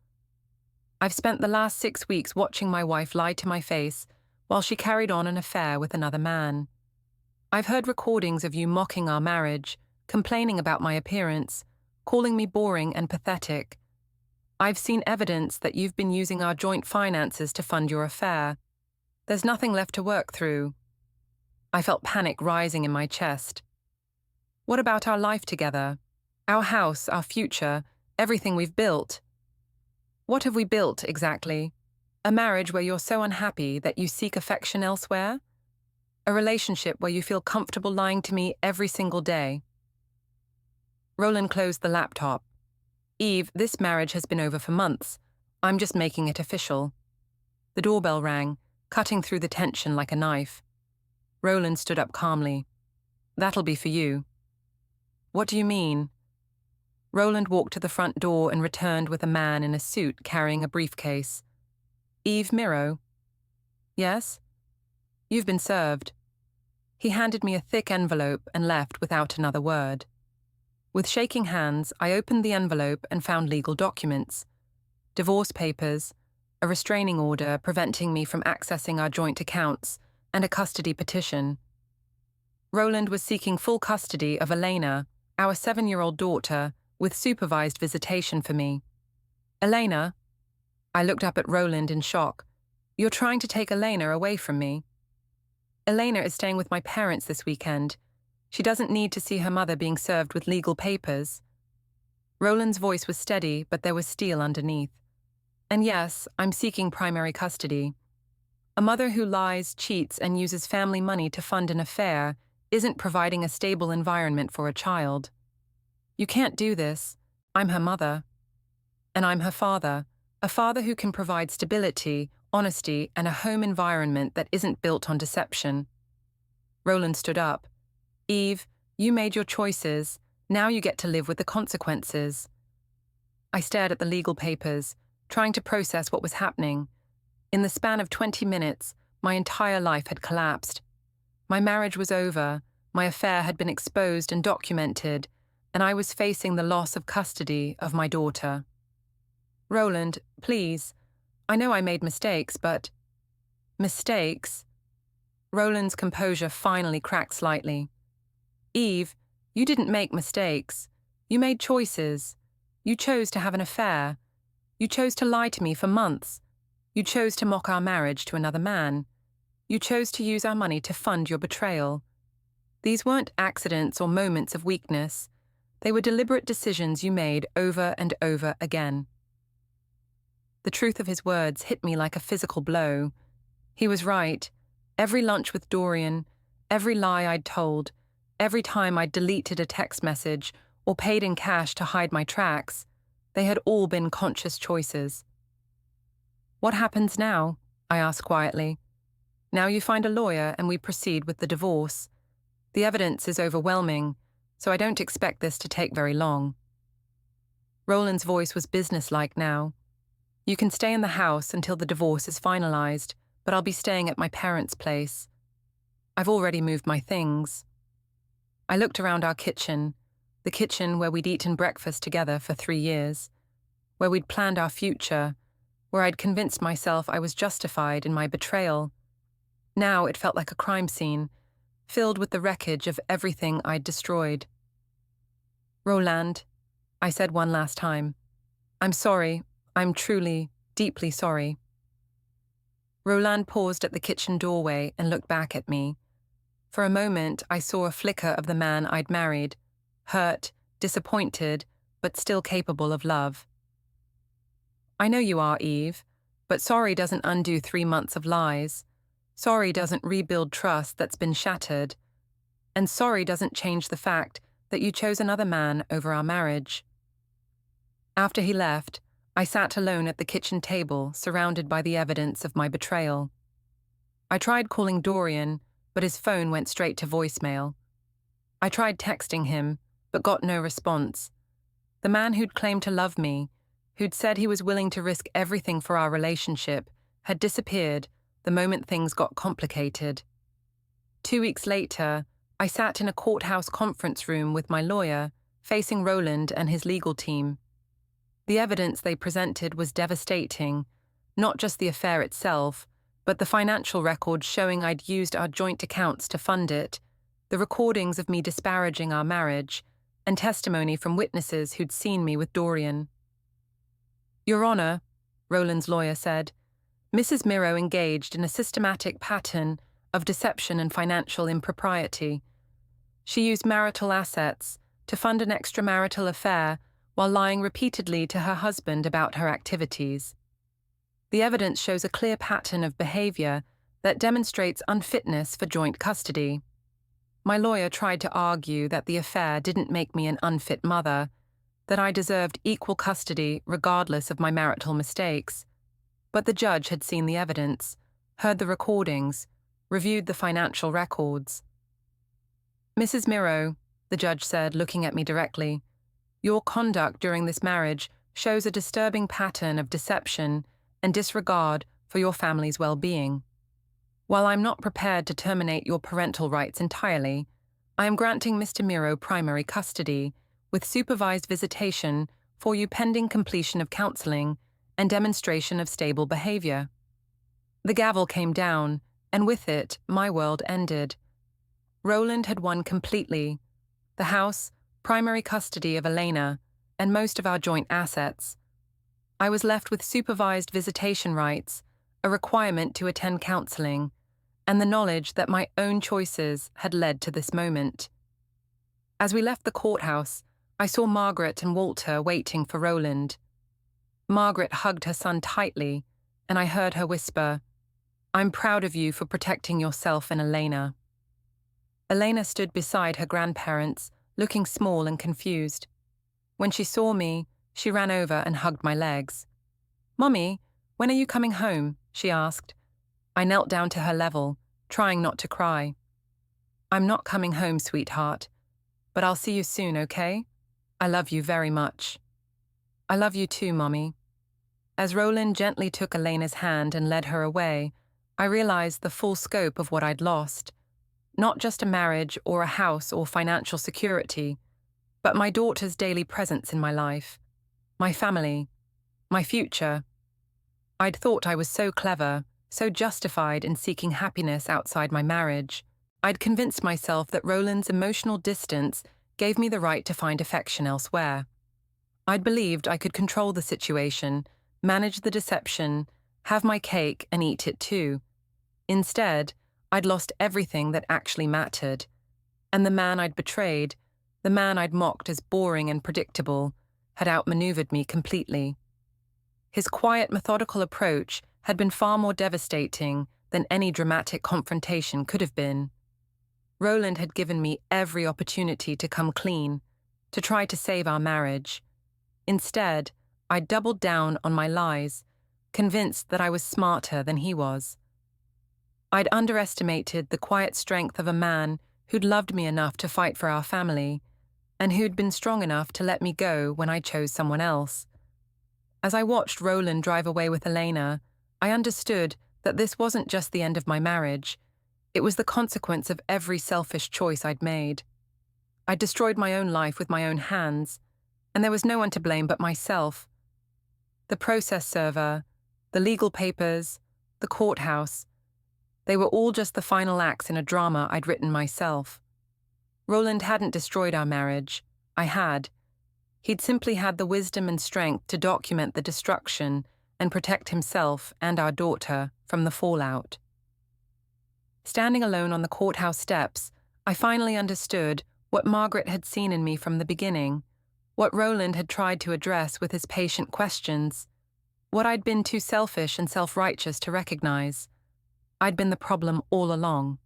S1: I've spent the last 6 weeks watching my wife lie to my face while she carried on an affair with another man. I've heard recordings of you mocking our marriage, complaining about my appearance, calling me boring and pathetic. I've seen evidence that you've been using our joint finances to fund your affair. There's nothing left to work through. I felt panic rising in my chest. What about our life together? Our house, our future, everything we've built? What have we built, exactly? A marriage where you're so unhappy that you seek affection elsewhere? A relationship where you feel comfortable lying to me every single day? Roland closed the laptop. Eve, this marriage has been over for months. I'm just making it official. The doorbell rang, cutting through the tension like a knife. Roland stood up calmly. That'll be for you. What do you mean? Roland walked to the front door and returned with a man in a suit carrying a briefcase. Eve Miro? Yes? You've been served. He handed me a thick envelope and left without another word. With shaking hands, I opened the envelope and found legal documents. Divorce papers, a restraining order preventing me from accessing our joint accounts, and a custody petition. Roland was seeking full custody of Elena, our 7-year-old daughter, with supervised visitation for me. Elena? I looked up at Roland in shock. You're trying to take Elena away from me. Elena is staying with my parents this weekend. She doesn't need to see her mother being served with legal papers. Roland's voice was steady, but there was steel underneath. And yes, I'm seeking primary custody. A mother who lies, cheats, and uses family money to fund an affair isn't providing a stable environment for a child. You can't do this. I'm her mother. and I'm her father, a father who can provide stability, honesty, and a home environment that isn't built on deception. Roland stood up. Eve, you made your choices. Now you get to live with the consequences. I stared at the legal papers, trying to process what was happening. In the span of 20 minutes, my entire life had collapsed. My marriage was over, my affair had been exposed and documented, and I was facing the loss of custody of my daughter. Roland, please. I know I made mistakes, but... Mistakes? Roland's composure finally cracked slightly. Eve, you didn't make mistakes. You made choices. You chose to have an affair. You chose to lie to me for months. You chose to mock our marriage to another man. You chose to use our money to fund your betrayal. These weren't accidents or moments of weakness. They were deliberate decisions you made over and over again. The truth of his words hit me like a physical blow. He was right. Every lunch with Dorian, every lie I'd told, every time I'd deleted a text message or paid in cash to hide my tracks, they had all been conscious choices. What happens now? I asked quietly. Now you find a lawyer and we proceed with the divorce. The evidence is overwhelming, so I don't expect this to take very long. Roland's voice was businesslike now. You can stay in the house until the divorce is finalized, but I'll be staying at my parents' place. I've already moved my things. I looked around our kitchen, the kitchen where we'd eaten breakfast together for 3 years, where we'd planned our future, where I'd convinced myself I was justified in my betrayal. Now it felt like a crime scene, filled with the wreckage of everything I'd destroyed. Roland, I said one last time, I'm sorry. I'm truly, deeply sorry. Roland paused at the kitchen doorway and looked back at me. For a moment, I saw a flicker of the man I'd married, hurt, disappointed, but still capable of love. I know you are, Eve, but sorry doesn't undo 3 months of lies. Sorry doesn't rebuild trust that's been shattered. And sorry doesn't change the fact that you chose another man over our marriage. After he left, I sat alone at the kitchen table, surrounded by the evidence of my betrayal. I tried calling Dorian, but his phone went straight to voicemail. I tried texting him, but got no response. The man who'd claimed to love me, who'd said he was willing to risk everything for our relationship, had disappeared the moment things got complicated. 2 weeks later, I sat in a courthouse conference room with my lawyer, facing Roland and his legal team. The evidence they presented was devastating, not just the affair itself, but the financial records showing I'd used our joint accounts to fund it, the recordings of me disparaging our marriage, and testimony from witnesses who'd seen me with Dorian. Your Honor, Roland's lawyer said, Mrs. Miro engaged in a systematic pattern of deception and financial impropriety. She used marital assets to fund an extramarital affair while lying repeatedly to her husband about her activities. The evidence shows a clear pattern of behavior that demonstrates unfitness for joint custody. My lawyer tried to argue that the affair didn't make me an unfit mother, that I deserved equal custody regardless of my marital mistakes. But the judge had seen the evidence, heard the recordings, reviewed the financial records. Mrs. Miro, the judge said, looking at me directly, your conduct during this marriage shows a disturbing pattern of deception and disregard for your family's well-being. While I'm not prepared to terminate your parental rights entirely, I am granting Mr. Miro primary custody with supervised visitation for you pending completion of counseling and demonstration of stable behavior. The gavel came down, and with it, my world ended. Roland had won completely. The house, primary custody of Elena, and most of our joint assets. I was left with supervised visitation rights, a requirement to attend counseling, and the knowledge that my own choices had led to this moment. As we left the courthouse, I saw Margaret and Walter waiting for Roland. Margaret hugged her son tightly, and I heard her whisper, I'm proud of you for protecting yourself and Elena. Elena stood beside her grandparents, looking small and confused. When she saw me, She ran over and hugged my legs. "Mommy, when are you coming home?" she asked. I knelt down to her level, trying not to cry. "I'm not coming home, sweetheart, but I'll see you soon, okay? I love you very much." "I love you too, Mommy." As Roland gently took Elena's hand and led her away, I realized the full scope of what I'd lost. Not just a marriage or a house or financial security, but my daughter's daily presence in my life, my family, my future. I'd thought I was so clever, so justified in seeking happiness outside my marriage. I'd convinced myself that Roland's emotional distance gave me the right to find affection elsewhere. I'd believed I could control the situation, manage the deception, have my cake and eat it too. Instead, I'd lost everything that actually mattered. And the man I'd betrayed, the man I'd mocked as boring and predictable, had outmaneuvered me completely. His quiet, methodical approach had been far more devastating than any dramatic confrontation could have been. Roland had given me every opportunity to come clean, to try to save our marriage. Instead, I doubled down on my lies, convinced that I was smarter than he was. I'd underestimated the quiet strength of a man who'd loved me enough to fight for our family, and who'd been strong enough to let me go when I chose someone else. As I watched Roland drive away with Elena, I understood that this wasn't just the end of my marriage. It was the consequence of every selfish choice I'd made. I'd destroyed my own life with my own hands, and there was no one to blame but myself. The process server, the legal papers, the courthouse, they were all just the final acts in a drama I'd written myself. Roland hadn't destroyed our marriage. I had. He'd simply had the wisdom and strength to document the destruction and protect himself and our daughter from the fallout. Standing alone on the courthouse steps, I finally understood what Margaret had seen in me from the beginning, what Roland had tried to address with his patient questions, what I'd been too selfish and self-righteous to recognize. I'd been the problem all along.